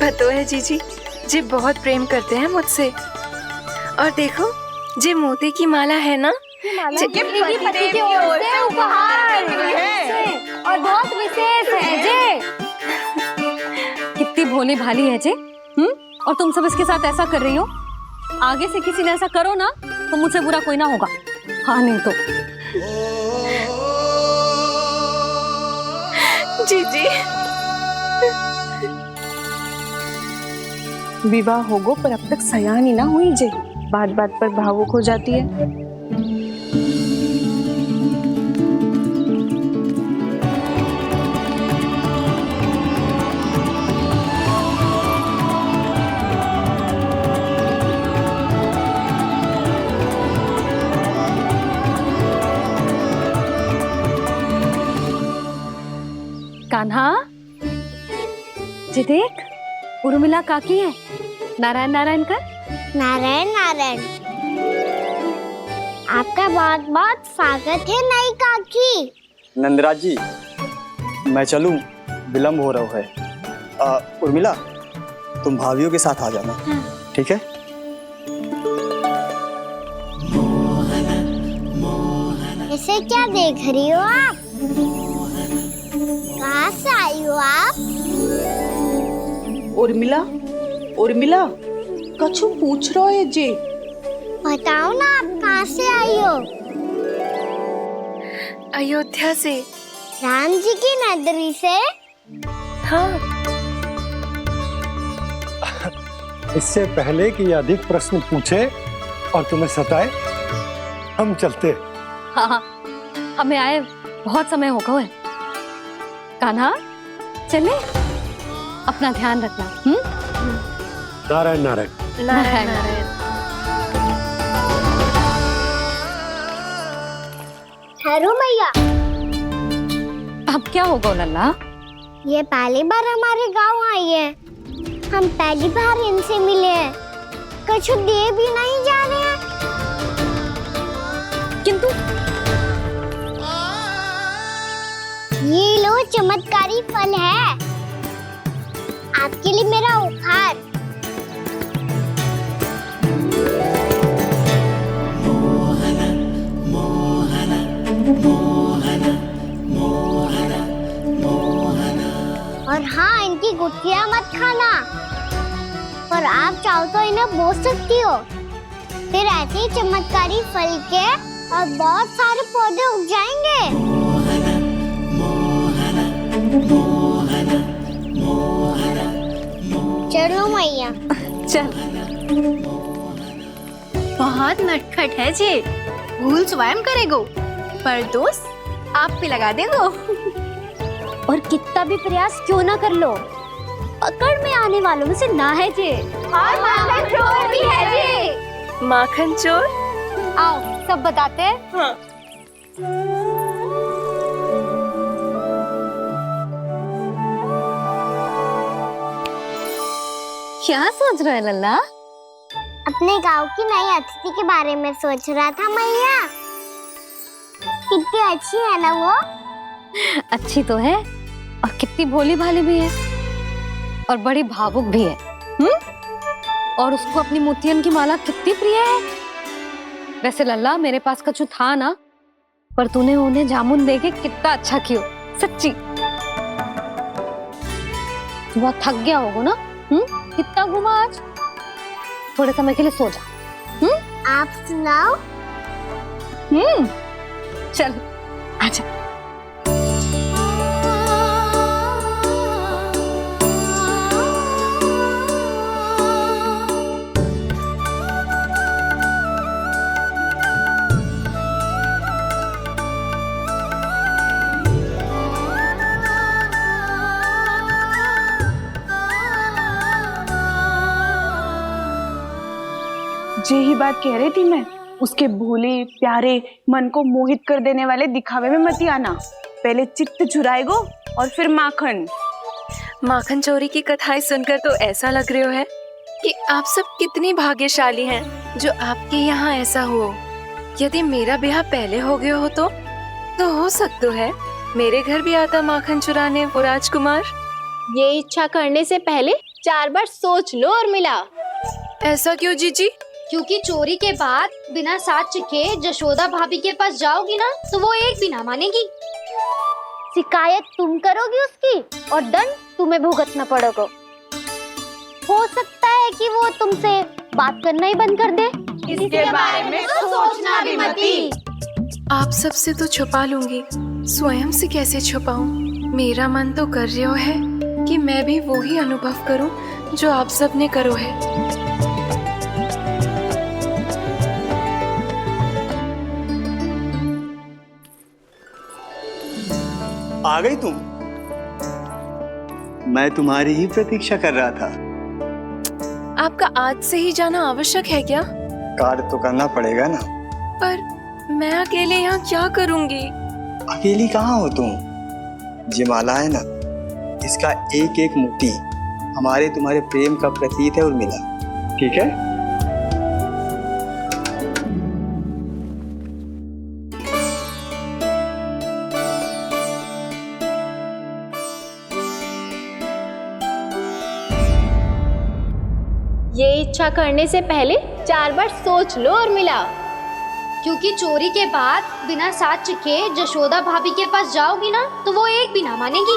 पतो है जीजी, जी बहुत प्रेम करते हैं मुझसे। और देखो, जे मोती की माला है ना, ये पति की ओर से उपहार और बहुत विशेष है जे। कितनी भोली भाली है जे। और तुम सब इसके साथ ऐसा कर रही हो। आगे से किसी ने ऐसा करो ना तो मुझसे बुरा कोई ना होगा। हाँ नहीं तो जीजी। विवाह होगो पर अब तक सयान ही ना हुई जे, बात बात पर भावुक हो जाती है। कान्हा, जी देख, उर्मिला काकी है। नारायण नारायण कर। नारायण नारायण। आपका बहुत बहुत स्वागत है नई काकी। नंदराज जी, मैं चलूं, विलम्ब हो रहा है। उर्मिला, तुम भाभियों के साथ आ जाना। ठीक है? इसे क्या देख रही हो आप? कहाँ से आई हो आप? उर्मिला, उर्मिला, कछु पूछ रहा है जे। बताओ ना, आप कहाँ से आई हो? अयोध्या से। राम जी की नगरी से? हाँ। इससे पहले कि ये अधिक प्रश्न पूछे और तुम्हें सताए, हम चलते। हाँ हाँ, हमें आए बहुत समय हो गया है। कान्हा, चले, अपना ध्यान रखना। नारायण नारायण। नारायण नारायण। ठहरो मैया। अब क्या होगा लल्ला? ये पहली बार हमारे गांव आई है, हम पहली बार इनसे मिले हैं, कुछ दे भी नहीं जा रहे हैं। किंतु ये लो, चमत्कारी फल है आपके लिए, मेरा उपहार। और हाँ, इनकी गुठलियां मत खाना, और आप चाहो तो इन्हें बोस सकती हो, फिर ऐसे ही चमत्कारी फल के और बहुत सारे पौधे उग जाएंगे। चलो मैया। चल। बहुत नटखट है जे, भूल स्वयं करेगो, पर दोष आप पे लगा देगो। और कितना भी प्रयास क्यों ना कर लो, पकड़ में आने वालों में से ना है जे। और माखन चोर भी है जे। माखन चोर? आओ सब बताते हैं। हाँ। क्या सोच रहे हो लल्ला? अपने गांव की नई अतिथि के बारे में सोच रहा था मैया। कितनी अच्छी है ना वो? अच्छी तो है, और कितनी भोली भाली भी है, और बड़ी भावुक भी है। और उसको अपनी मोतियन की माला कितनी प्रिय है। वैसे लल्ला, मेरे पास कछु था ना, पर तूने उन्हें जामुन देके कितना अच्छा किया, सच्ची। बहुत थक गया होगा ना? कितना घुमा आज? थोड़े समय के लिए सो जा। आप सुनाओ। चल आजा। यही बात कह रही थी मैं, उसके भोले प्यारे मन को मोहित कर देने वाले दिखावे में मत आना। पहले चित्त चुराएगो और फिर माखन। माखन चोरी की कथाएं सुनकर तो ऐसा लग रहा है कि आप सब कितनी भाग्यशाली हैं जो आपके यहाँ ऐसा हो। यदि मेरा ब्याह पहले हो गया हो तो हो सकता है मेरे घर भी आता माखन चुराने वो राजकुमार। ये इच्छा करने से पहले 4 बार सोच लो और मिला। ऐसा क्यों जीजी? क्योंकि चोरी के बाद बिना साथ चिखे जशोदा भाभी के पास जाओगी ना तो वो एक भी ना मानेगी। शिकायत तुम करोगी उसकी और दंड तुम्हें भुगतना पड़ेगा। हो सकता है कि वो तुमसे बात करना ही बंद कर दे। इसके बारे में तो सोचना भी मती। आप सबसे तो छुपा लूंगी, स्वयं से कैसे छुपाऊं? मेरा मन तो कर रहा है कि मैं भी वो ही अनुभव करूं जो आप सब ने करो है। आ गई तुम? मैं तुम्हारी ही प्रतीक्षा कर रहा था। आपका आज से ही जाना आवश्यक है क्या? कार्य तो करना पड़ेगा ना। पर मैं अकेले यहाँ क्या करूँगी? अकेली कहाँ हो तुम? ये माला है ना, इसका एक एक मोती हमारे तुम्हारे प्रेम का प्रतीक है उर्मिला, ठीक है? ये इच्छा करने से पहले 4 बार सोच लो और मिला। क्योंकि चोरी के बाद बिना साथ चिखे जशोदा भाभी के पास जाओगी ना तो वो एक भी ना मानेगी।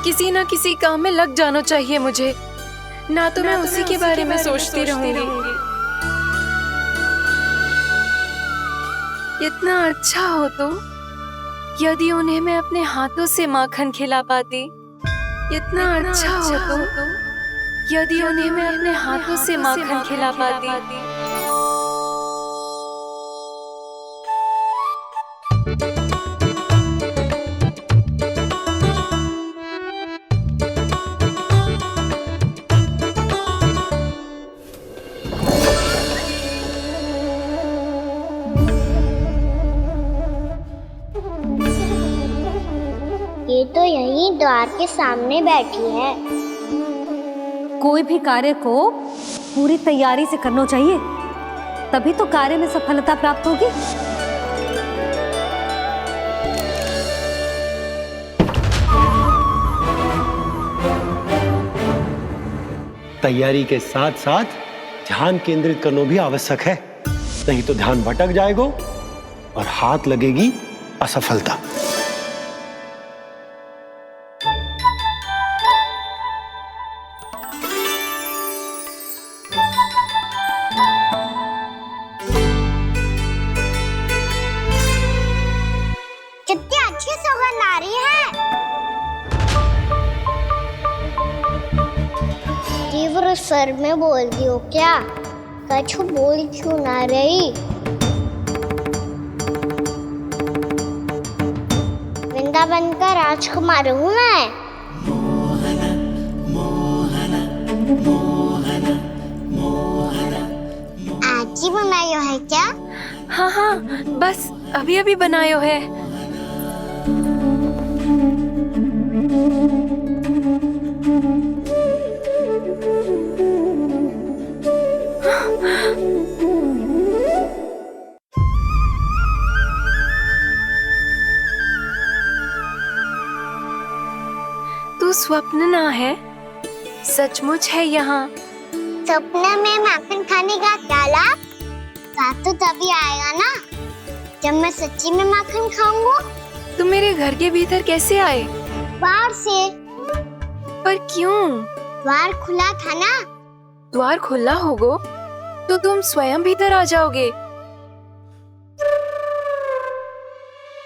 किसी न किसी काम में लग जाना चाहिए मुझे, ना तो मैं उसी के बारे में सोचती रहूंगी। इतना अच्छा हो तो यदि उन्हें मैं अपने हाथों से माखन खिला पाती। इतना अच्छा हो तो यदि उन्हें मैं अपने हाथों से माखन खिला पाती। ये तो यहीं द्वार के सामने बैठी है। कोई भी कार्य को पूरी तैयारी से करना चाहिए, तभी तो कार्य में सफलता प्राप्त होगी। तैयारी के साथ साथ ध्यान केंद्रित करना भी आवश्यक है, नहीं तो ध्यान भटक जाएगा और हाथ लगेगी असफलता। कितनी अच्छी सौगंध आ रही है। तीव्र स्वर में बोल दी हो क्या? कछु बोल क्यों ना रही? वृंदावन का राजकुमार हूँ मैं। आज ही बनायो है क्या? हाँ हाँ, बस अभी अभी बनायो है। तू स्वप्न ना है, सचमुच है यहाँ। सपने में माखन खाने का क्या लाभ? रात तो तभी आएगा ना जब मैं सच्ची में माखन खाऊंगा। तुम मेरे घर के भीतर कैसे आए? बाहर से। पर क्यों? द्वार खुला था ना। द्वार खुला होगा तो तुम स्वयं भीतर आ जाओगे।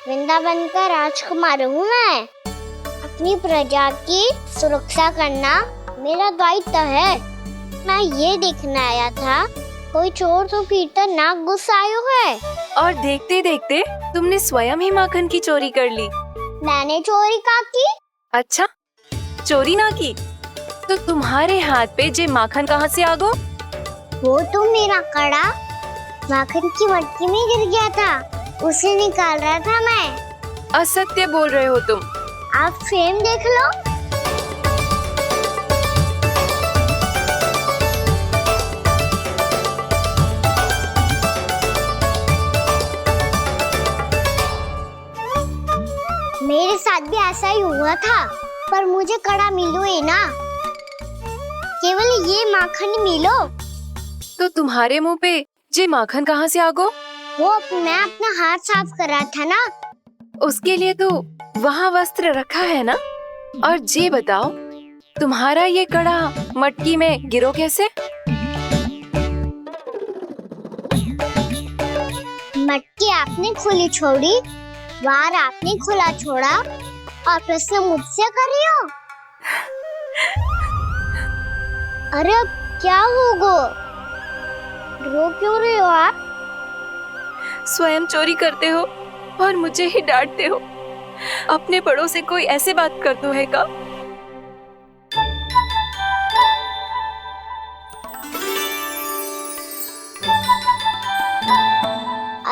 वृंदावन का राजकुमार हूँ मैं। अपनी प्रजा की सुरक्षा करना मेरा दायित्व है। मैं ये देखने आया था कोई चोर तो कीर्तन ना घुस आयो है। और देखते देखते तुमने स्वयं ही माखन की चोरी कर ली। मैंने चोरी का की? अच्छा, चोरी ना की तो तुम्हारे हाथ पे जे माखन कहाँ से आ गो? वो तो मेरा कड़ा माखन की मटकी में गिर गया था, उसे निकाल रहा था मैं। असत्य बोल रहे हो तुम। आप फ्रेम देख लो। मेरे साथ भी ऐसा ही हुआ था, पर मुझे कड़ा मिलो ही ना, केवल ये माखन मिलो। तो तुम्हारे मुंह पे जे माखन कहाँ से आ गो? वो मैं अपना हाथ साफ कर रहा था ना। उसके लिए तो वहाँ वस्त्र रखा है ना। और जे बताओ, तुम्हारा ये कड़ा मटकी में गिरो कैसे? मटकी आपने खुली छोड़ी, बाहर आपने खुला छोड़ा, और प्रश्न मुझसे कर रही हो? अरे अब क्या होगा? रो क्यों रहे हो आप? स्वयं चोरी करते हो और मुझे ही डांटते हो। अपने बड़ों से कोई ऐसे बात कर दो है का?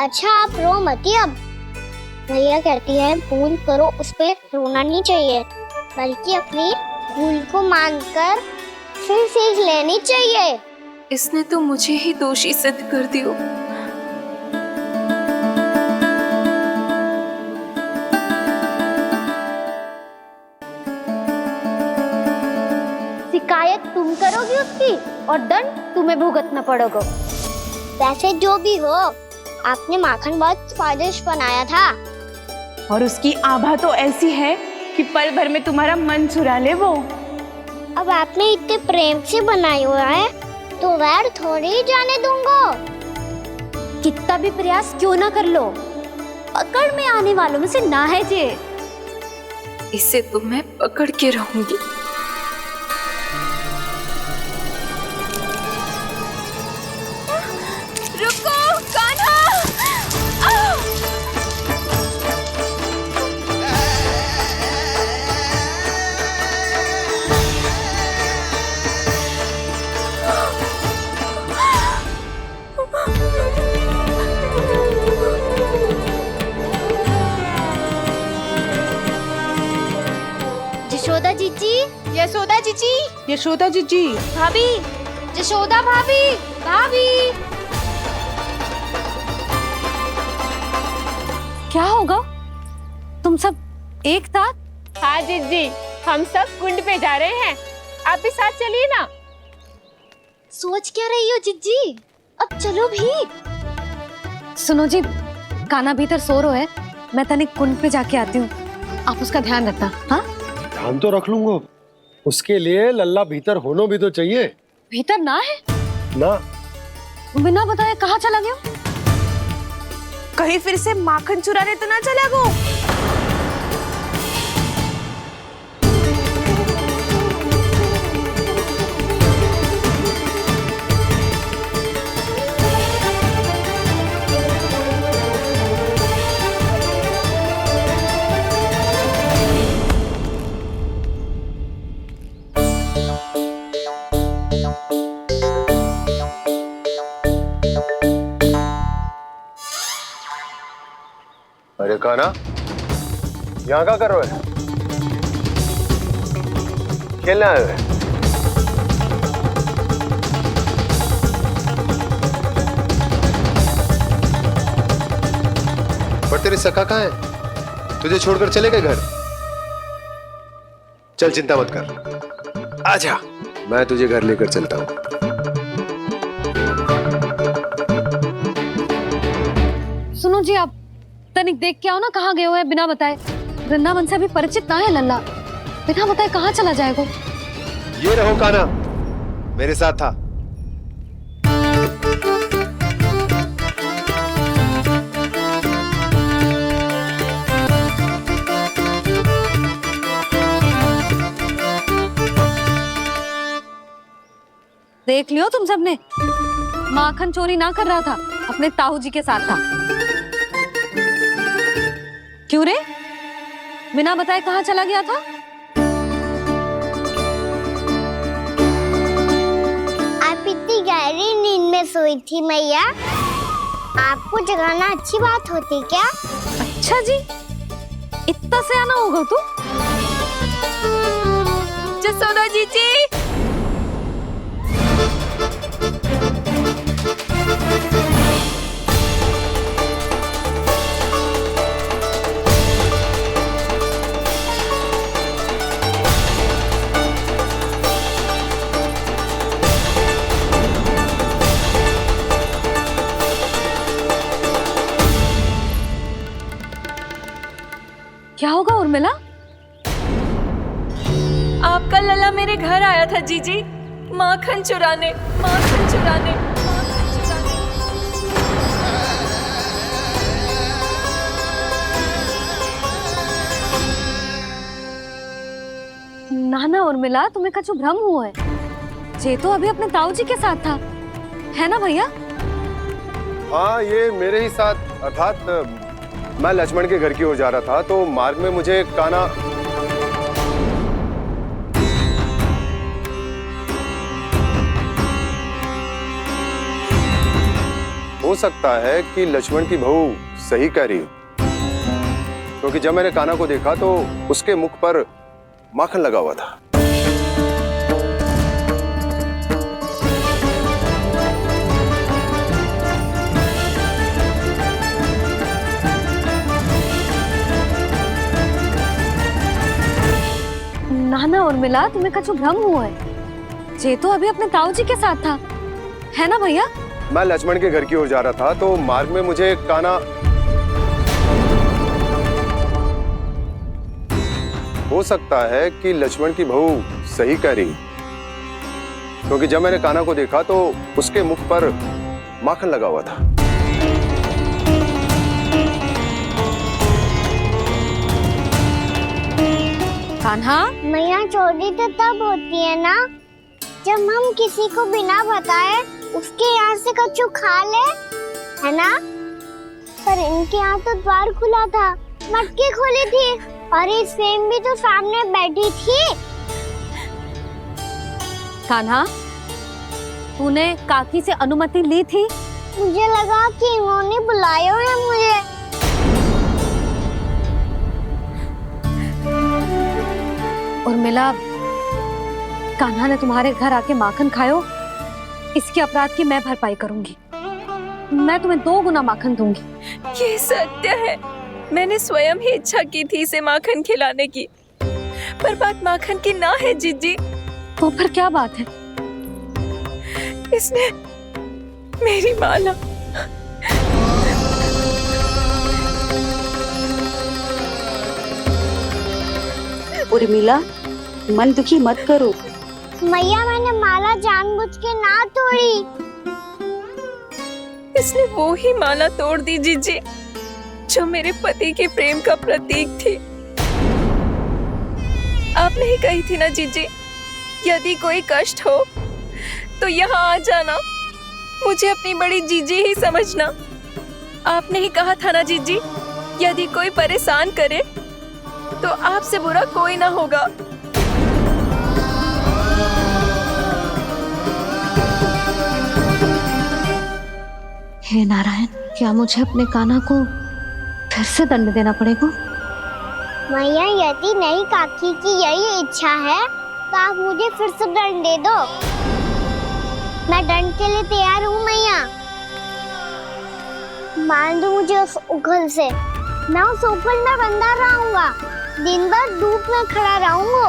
अच्छा आप रो मती। अब भैया कहती है भूल करो, उस पे रोना नहीं चाहिए, बल्कि अपनी भूल को मानकर फिर सीख लेनी चाहिए। इसने तो मुझे ही दोषी सिद्ध कर दियो। शिकायत तुम करोगी उसकी और दंड तुम्हें भुगतना पड़ेगा। वैसे जो भी हो, आपने माखन बहुत स्वादिष्ट बनाया था। और उसकी आभा तो ऐसी है कि पल भर में तुम्हारा मन चुरा ले वो। अब आपने इतने प्रेम से बनाई हुआ है तो वैर थोड़ी ही जाने दूंगा। कितना भी प्रयास क्यों ना कर लो, पकड़ में आने वालों में से ना है जे। इसे तो मैं पकड़ के रहूंगी। रुको कान्हा! यशोदा जीजी, यशोदा जीजी, यशोदा जीजी, भाभी, यशोदा भाभी, भाभी। क्या होगा? तुम सब एक साथ? हाँ जीजी, हम सब कुंड पे जा रहे हैं, आप भी साथ चलिए ना। सोच क्या रही हो जिज्जी? अब चलो भी। सुनो जी, कान्हा भीतर सो रहा है, मैं तनिक कुंड पे जाके आती हूँ, आप उसका ध्यान रखना। हाँ, ध्यान तो रख लूंगा, उसके लिए लल्ला भीतर होना भी तो चाहिए। भीतर ना है ना? बिना बताए कहाँ चला गया? कहीं फिर से माखन चुराने तो ना चला गो? अरे कान्हा, यहाँ क्या कर रहे हो? खेलने आए हुए? पर तेरे सखा कहाँ है? तुझे छोड़कर चले गए घर? चल चिंता मत कर, आजा, मैं तुझे घर लेकर चलता हूँ। सुनो जी, आप तनिक देख के आओ ना, कहाँ गए हुए हैं बिना बताए। वृंदावन से अभी परिचित ना है लल्ला, बिना बताए कहाँ चला जाएगा? ये रहो कान्हा, मेरे साथ था। देख लियो तुम सबने, माखन चोरी ना कर रहा था, अपने ताऊ जी के साथ था। क्यों रे, बिना बताए कहाँ चला गया था? गई थी मैया। आपको जगाना अच्छी बात होती क्या? अच्छा जी, इतना सयाना होगा तू? जसोदा जीजी, क्या होगा उर्मिला? आपका लला मेरे घर आया था जीजी, माखन चुराने, माखन चुराने, माखन चुराने। ना ना उर्मिला, तुम्हें कछु भ्रम हुआ है। ये तो अभी अपने ताऊ जी के साथ था, है ना भैया? हाँ, ये मेरे ही साथ, अर्थात मैं लक्ष्मण के घर की ओर जा रहा था तो मार्ग में मुझे कान्हा हो सकता है कि लक्ष्मण की बहू सही कह रही हो, क्योंकि जब मैंने कान्हा को देखा तो उसके मुख पर माखन लगा हुआ था। ना ना उर्मिला, तुम्हें कछु भ्रम हुआ है। ये तो अभी अपने ताऊ जी के साथ था, है ना भैया? मैं लक्ष्मण के घर की ओर जा रहा था तो मार्ग में मुझे कान्हा हो सकता है कि लक्ष्मण की बहू सही कह रही, क्योंकि जब मैंने कान्हा को देखा तो उसके मुख पर माखन लगा हुआ था। कान्हा, मैया चोरी तो तब होती है ना जब हम किसी को बिना बताए उसके यहाँ से कछु खा ले, है ना? पर इनके यहाँ तो द्वार खुला था, मटकी खुली थी और इस फेम भी तो सामने बैठी थी। कान्हा, तूने काकी से अनुमति ली थी? मुझे लगा कि इन्होंने बुलाया है मुझे। उर्मिला, कान्हा ने तुम्हारे घर आके माखन खायो, इसके अपराध की मैं भरपाई करूंगी। मैं तुम्हें 2 गुना माखन दूंगी। ये सत्य है, मैंने स्वयं ही इच्छा की थी इसे माखन खिलाने की, पर बात माखन की ना है जीजी। तो फिर क्या बात है? इसने मेरी माला उर्मिला, मन दुखी मत करो। मैया, मैंने माला जानबूझ के ना तोड़ी। इसने वो ही माला तोड़ दी जीजी जो मेरे पति के प्रेम का प्रतीक थी। आपने ही कही थी ना जीजी, यदि कोई कष्ट हो तो यहाँ आ जाना, मुझे अपनी बड़ी जीजी ही समझना। आपने ही कहा था ना जीजी, यदि कोई परेशान करे तो आपसे बुरा कोई ना होगा। हे नारायण, क्या मुझे अपने कान्हा को फिर से दंड देना पड़ेगा? मैया, यदि नहीं काकी की यही इच्छा है तो आप मुझे फिर से दंड दे दो। मैं दंड के लिए तैयार हूँ मैया। मान दो मुझे उस उखल से, मैं उस ऊपर में बंधा रहूंगा, दिन भर धूप में खड़ा रहूंगा,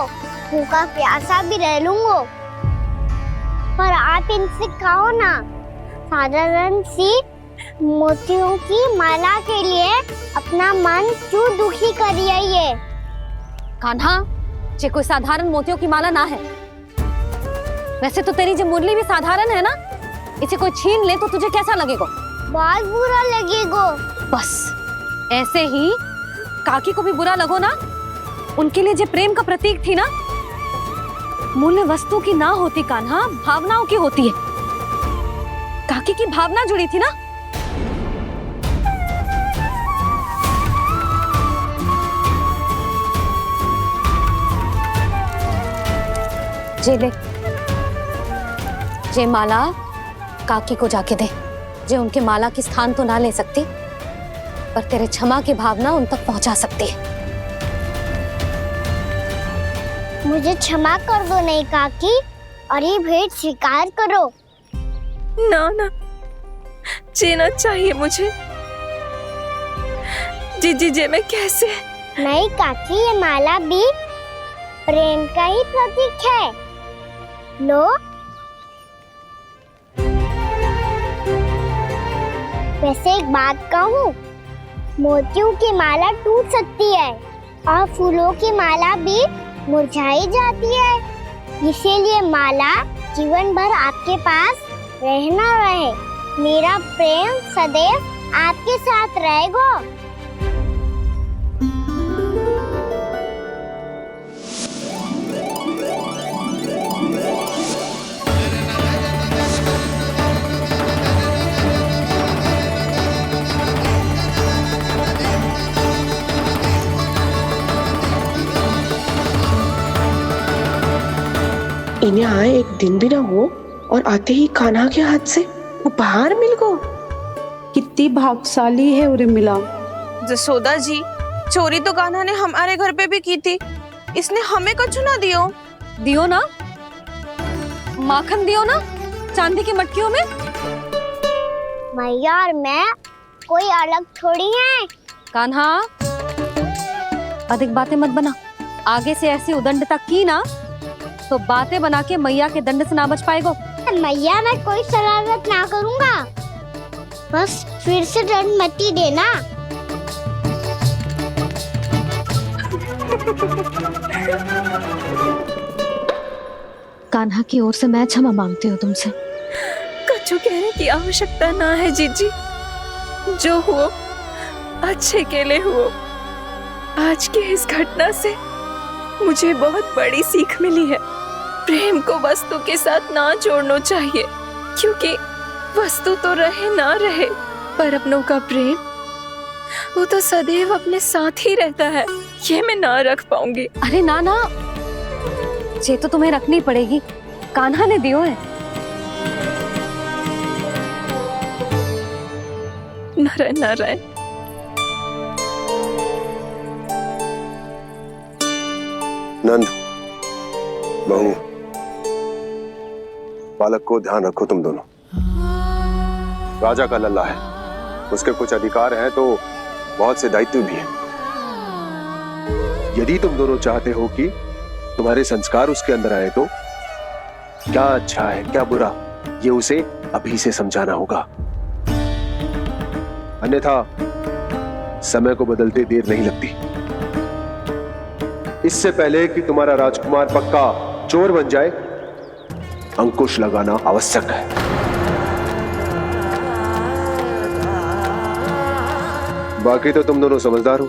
भूखा प्यासा भी रह लूंगा। पर आप इनसे कहो ना, साधारण सी मोतियों की माला के लिए अपना मन क्यों दुखी करिए? ये कान्हा, ये कोई साधारण मोतियों की माला ना है। वैसे तो तेरी जो मुरली भी साधारण है ना, इसे कोई छीन ले तो तुझे कैसा लगेगा? बहुत बुरा लगेगा। बस ऐसे ही काकी को भी बुरा लगो ना। उनके लिए जो प्रेम का प्रतीक थी ना, मूल्य वस्तु की ना होती कान्हा, भावनाओं की होती है। काकी की भावना जुड़ी थी ना। जे ले, जे माला काकी को जाके दे, जो उनके माला की स्थान तो ना ले सकती, पर तेरे क्षमा की भावना उन तक पहुंचा सकती है। मुझे क्षमा कर दो नहीं काकी, और ये भेंट स्वीकार करो। ना ना, जीना चाहिए मुझे। जी मैं कैसे? नहीं काकी, ये माला भी प्रेम का ही प्रतीक है। लो। वैसे एक बात कहूँ, मोतियों की माला टूट सकती है और फूलों की माला भी मुरझाई जाती है, इसीलिए माला जीवन भर आपके पास रहना रहे। मेरा प्रेम सदैव आपके साथ रहेगा। इन्हें आए एक दिन भी ना हो और आते ही कान्हा के हाथ से उपहार मिल गो। कितनी भाग्यशाली है उर्मिला। जसोदा जी, चोरी तो कान्हा ने हमारे घर पे भी की थी, इसने हमें कुछ ना दियो। दियो ना, माखन दियो ना चांदी की मटकियों में। मैया और मैं कोई अलग थोड़ी हैं। कान्हा, अधिक बातें मत बना। आगे से ऐसी उदंडता की ना तो बातें बना के मैया के दंड से ना बच पाएगो। मैया, मैं कोई शरारत ना करूंगा, बस फिर से दंड मत ही देना। कान्हा की ओर से मैं क्षमा मांगती हूँ तुमसे। कछु कहने की आवश्यकता ना है जीजी, जो हुआ अच्छे के लिए हुआ। आज की इस घटना से मुझे बहुत बड़ी सीख मिली है। प्रेम को वस्तु के साथ ना जोड़ना चाहिए, क्योंकि वस्तु तो रहे ना रहे, पर अपनों का प्रेम वो तो सदैव अपने साथ ही रहता है। ये मैं ना रख पाऊंगी। अरे ना ना, ये तो तुम्हें रखनी पड़ेगी। कान्हा ने दियो है। नारायण नारायण। नंद, बहू, बालक को ध्यान रखो तुम दोनों। राजा का लल्ला है, उसके कुछ अधिकार हैं तो बहुत से दायित्व भी हैं। यदि तुम दोनों चाहते हो कि तुम्हारे संस्कार उसके अंदर आए तो क्या अच्छा है क्या बुरा, ये उसे अभी से समझाना होगा। अन्यथा समय को बदलते देर नहीं लगती। इससे पहले कि तुम्हारा राजकुमार पक्का चोर बन जाए, अंकुश लगाना आवश्यक है। बाकी तो तुम दोनों समझदार हो।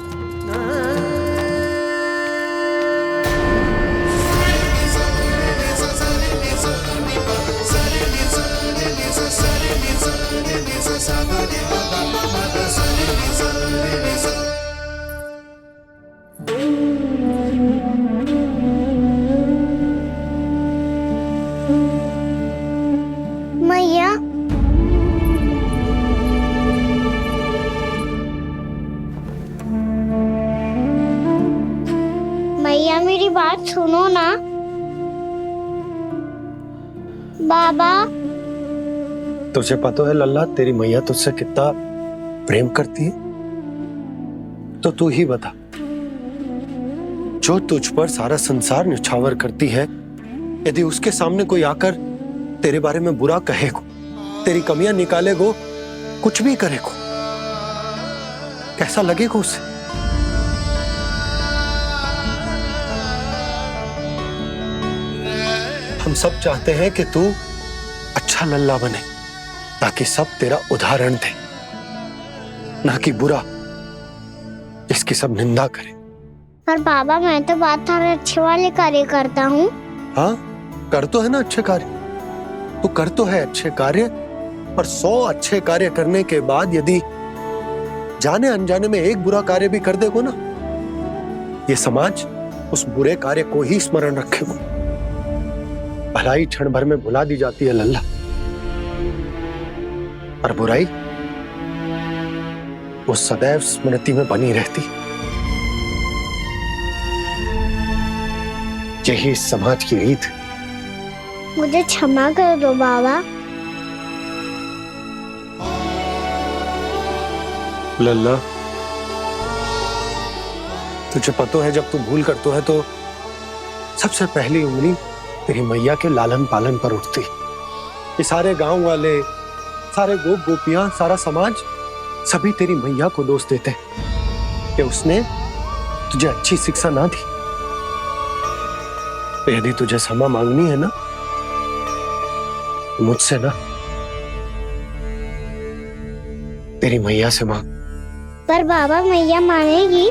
मैया, मैया मेरी बात सुनो ना। बाबा, तुझे पता है लल्ला, तेरी मैया तुझसे कितना प्रेम करती है, तो तू ही बता। जो तुझ पर सारा संसार निछावर करती है, यदि उसके सामने कोई आकर तेरे बारे में बुरा कहेगो, तेरी कमियां निकालेगो, कुछ भी करेगो, कैसा लगेगा उसे? हम सब चाहते हैं कि तू अच्छा लल्ला बने, ताकि सब तेरा उदाहरण दे, ना कि बुरा जिसकी सब निंदा करे। पर बाबा, मैं तो बात हर अच्छे वाले कार्य करता हूँ। हाँ, कर तो है ना अच्छे कार्य, तू कर तो है अच्छे कार्य, पर 100 अच्छे कार्य करने के बाद यदि जाने अनजाने में एक बुरा कार्य भी कर देगो ना, ये समाज उस बुरे कार्य को ही स्मरण रखेगो। भलाई क्षण भर में भुला दी जाती है लल्ला। और बुराई वो सदैव स्मृति में बनी रहती। यही इस समाज की रीत। मुझे क्षमा कर दो बाबा। लल्ला, तुझे पता है जब तू भूल करतो है तो सबसे पहली उंगली तेरी मैया के लालन पालन पर उठती। ये सारे गांव वाले, सारे गोप गोपियां, सारा समाज सभी तेरी मैया को दोष देते कि उसने तुझे अच्छी शिक्षा ना दी। तो यदि तुझे क्षमा मांगनी है ना, मुझसे ना, तेरी मैया से मांग। पर बाबा मैया मानेगी?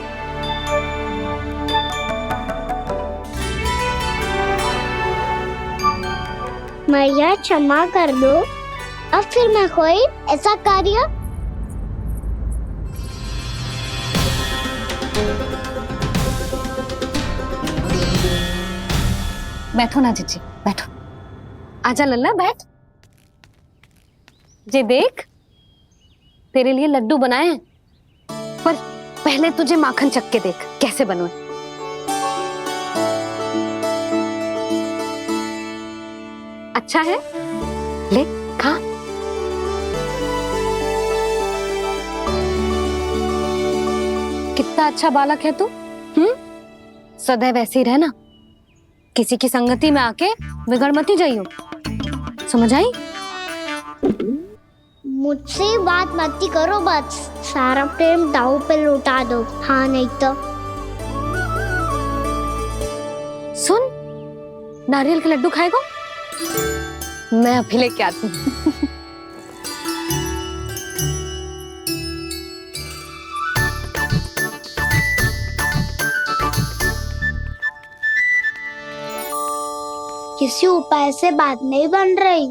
मैया क्षमा कर दो। अब फिर मैं कोई ऐसा कार्य बैठो ना जीजी, बैठो। आजा लल्ला, बैठ। जे देख, तेरे लिए लड्डू बनाए हैं, पर पहले तुझे माखन चख के देख कैसे बनो। अच्छा है, ले खा। कितना अच्छा बालक है तू। सदैव ऐसे ही रहना, किसी की संगति में आके बिगड़ मत ही जाइयो, समझ आई? मुझसे बात मत ही करो, बस सारा प्रेम दाव पे लौटा दो। हाँ नहीं तो सुन, नारियल के लड्डू खाएगा? मैं अभी लेके आती हूँ। किसी उपाय से बात नहीं बन रही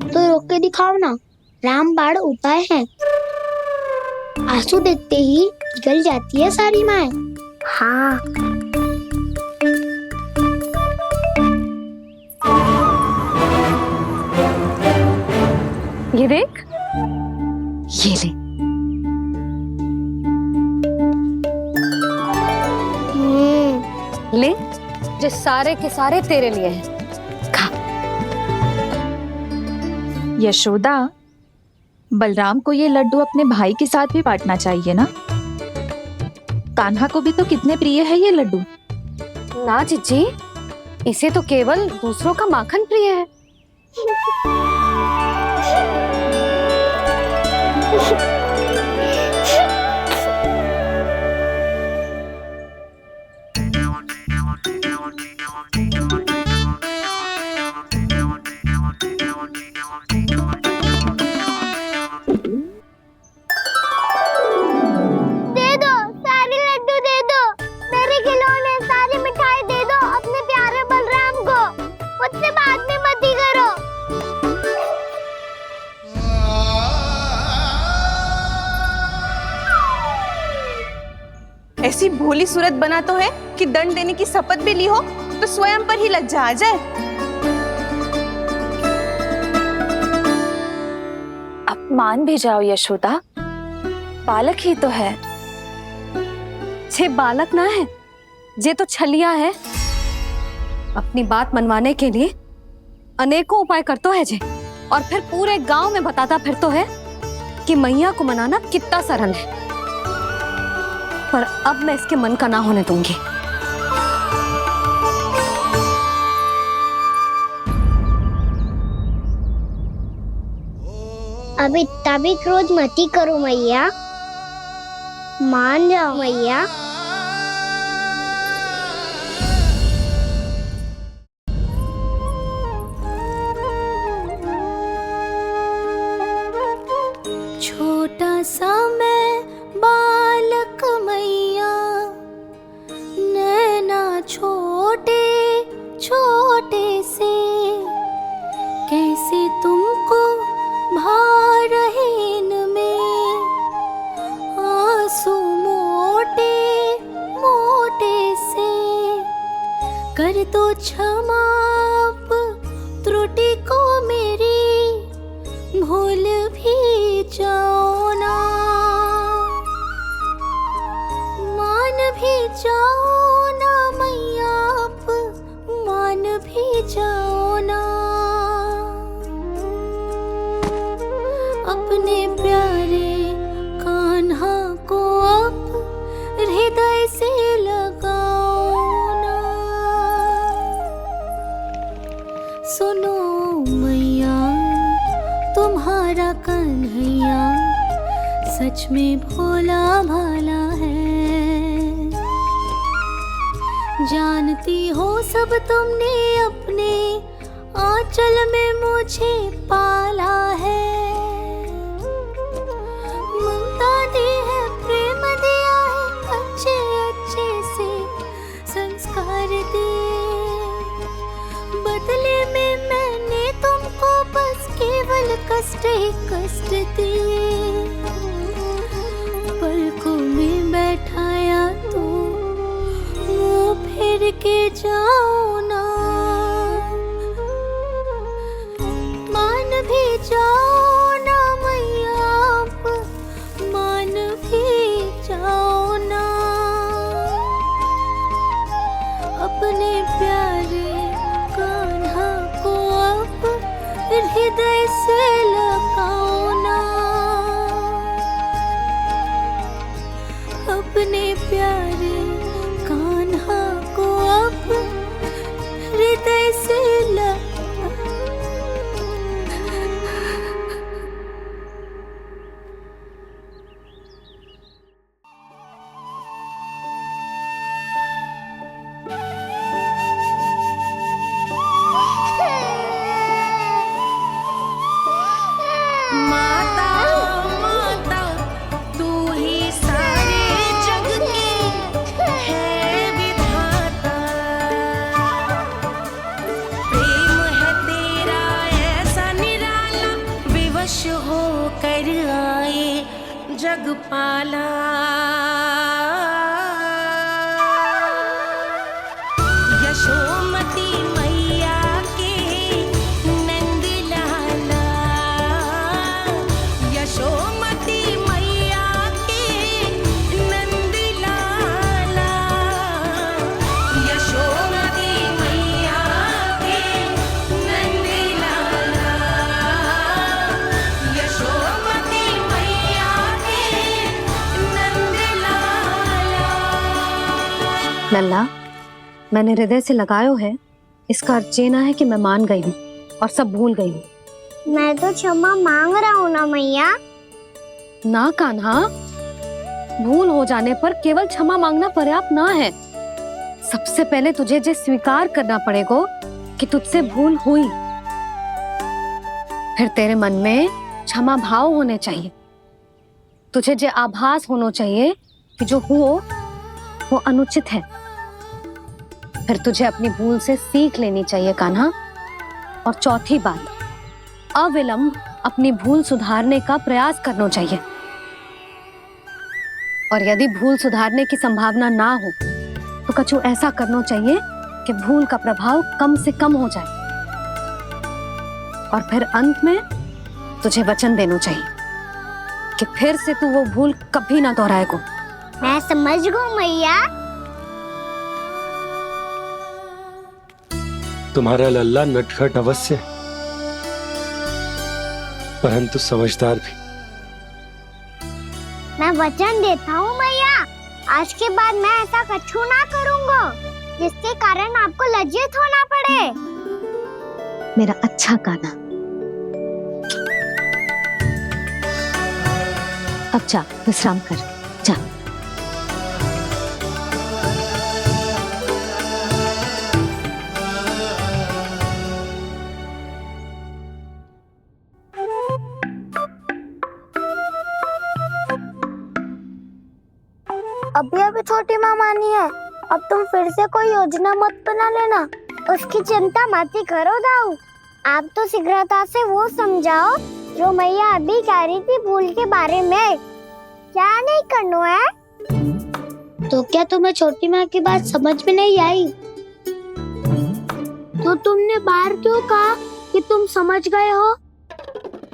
तो रोक के दिखाओ ना। रामबाण उपाय है। आंसू देखते ही जल जाती है सारी माए। हाँ ये देख, ये ले। ले, जो सारे के सारे तेरे लिए हैं, खा। यशोदा, बलराम को ये लड्डू अपने भाई के साथ भी बांटना चाहिए ना। कान्हा को भी तो कितने प्रिय है ये लड्डू। ना जीजी, इसे तो केवल दूसरों का माखन प्रिय है। दे दो, सारे लड्डू दे दो, मेरे खिलौने, सारी मिठाई दे दो अपने प्यारे बलराम को। मुझसे बात में मत ही करो। ऐसी भोली सूरत बना तो है कि दंड देने की शपथ भी ली हो तो स्वयं पर ही लज्जा आ जाए। अपमान भी जाओ यशोदा, बालक ही तो है। छे बालक ना है, जे तो छलिया है। अपनी बात मनवाने के लिए अनेकों उपाय करतो है जे, और फिर पूरे गांव में बताता फिरतो है कि मैया को मनाना कितना सरल है। पर अब मैं इसके मन का ना होने दूंगी। अब इतना भी क्रोध मत ही करो मैया, मान जाओ मैया। छोटा सा मैं बालक मैया, नैना छोटे छोटे से, कैसे तुमको भा रहे इनमें आंसू मोटे मोटे से। कर दो क्षमा त्रुटि को मेरी, प्यारे कान्हा को अब हृदय से लगाओ ना। सुनो मैया तुम्हारा कन्हैया सच में भोला भाला है। जानती हो सब तुमने अपने आंचल में मुझे पाला है। ममता दी है, प्रेम दिया है, अच्छे अच्छे से संस्कार दिए। बदले में मैंने तुमको बस केवल कष्ट ही कष्ट दिए। पलकों में बैठाया तो मुंह फेर के जाओ ना। मान भी जाओ ना मैया, आप मान भी जाओ ना। अपने प्यारे कान्हा को अब हृदय से लगाओ ना। अपने प्यारे कान्हा को अब हृदय से माता माता तू ही सारे जग की है विधाता। प्रेम है तेरा ऐसा निराला, विवश हो कर आए जग पाला। यशोमती मैया के नंद लाला। यशोमती मैया के नंद लाला। यशोमती मैया के नंद लाला। यशोमती मैया के नंद लाला। लल्ला, मैंने हृदय से लगायो है, इसका अर्थ ये ना है कि मैं मान गई हूँ और सब भूल गई हूँ। मैं तो क्षमा मांग रहा हूँ ना मैया। ना कान्हा, भूल हो जाने पर केवल क्षमा मांगना पर्याप्त ना है। सबसे पहले तुझे ये स्वीकार करना पड़ेगा कि तुझसे भूल हुई। फिर तेरे मन में क्षमा भाव होने चाहिए। तुझे ये आभास होना चाहिए कि जो हुआ वो अनुचित है। फिर तुझे अपनी भूल से सीख लेनी चाहिए कान्हा। और चौथी बात, अविलंब अपनी भूल सुधारने का प्रयास करना चाहिए। और यदि भूल सुधारने की संभावना ना हो तो कछु ऐसा करना चाहिए कि भूल का प्रभाव कम से कम हो जाए। और फिर अंत में तुझे वचन देना चाहिए कि फिर से तू वो भूल कभी ना दोहराएगा। मैं समझ गई मैया। तुम्हारा लल्ला नटखट अवश्य, परंतु समझदार भी। मैं वचन देता हूँ मैया, आज के बाद मैं ऐसा कछु ना करूँगा जिसके कारण आपको लज्जित होना पड़े। मेरा अच्छा कान्हा, अब जा विश्राम कर, जा। अभी अभी छोटी माँ मानी है, अब तुम फिर से कोई योजना मत बना लेना। उसकी चिंता मत ही करो दाऊ। आप तो शीघ्रता से वो समझाओ जो मैया अभी कह रही थी भूल के बारे में। क्या नहीं करना है? तो क्या तुम्हें छोटी माँ की बात समझ में नहीं आई? तो तुमने बाहर क्यों कहा कि तुम समझ गए हो?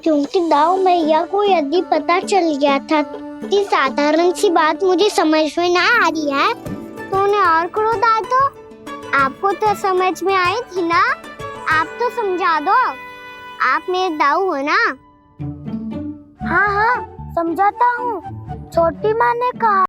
क्योंकि दाऊ मैया को यदि पता चल गया था कि साधारण सी बात मुझे समझ में ना आ रही है तो उन्हें और क्रोध आया। तो आपको तो समझ में आई थी ना, आप तो समझा दो। आप मेरे दाऊ हो ना। हाँ हाँ समझाता हूँ। छोटी माँ ने कहा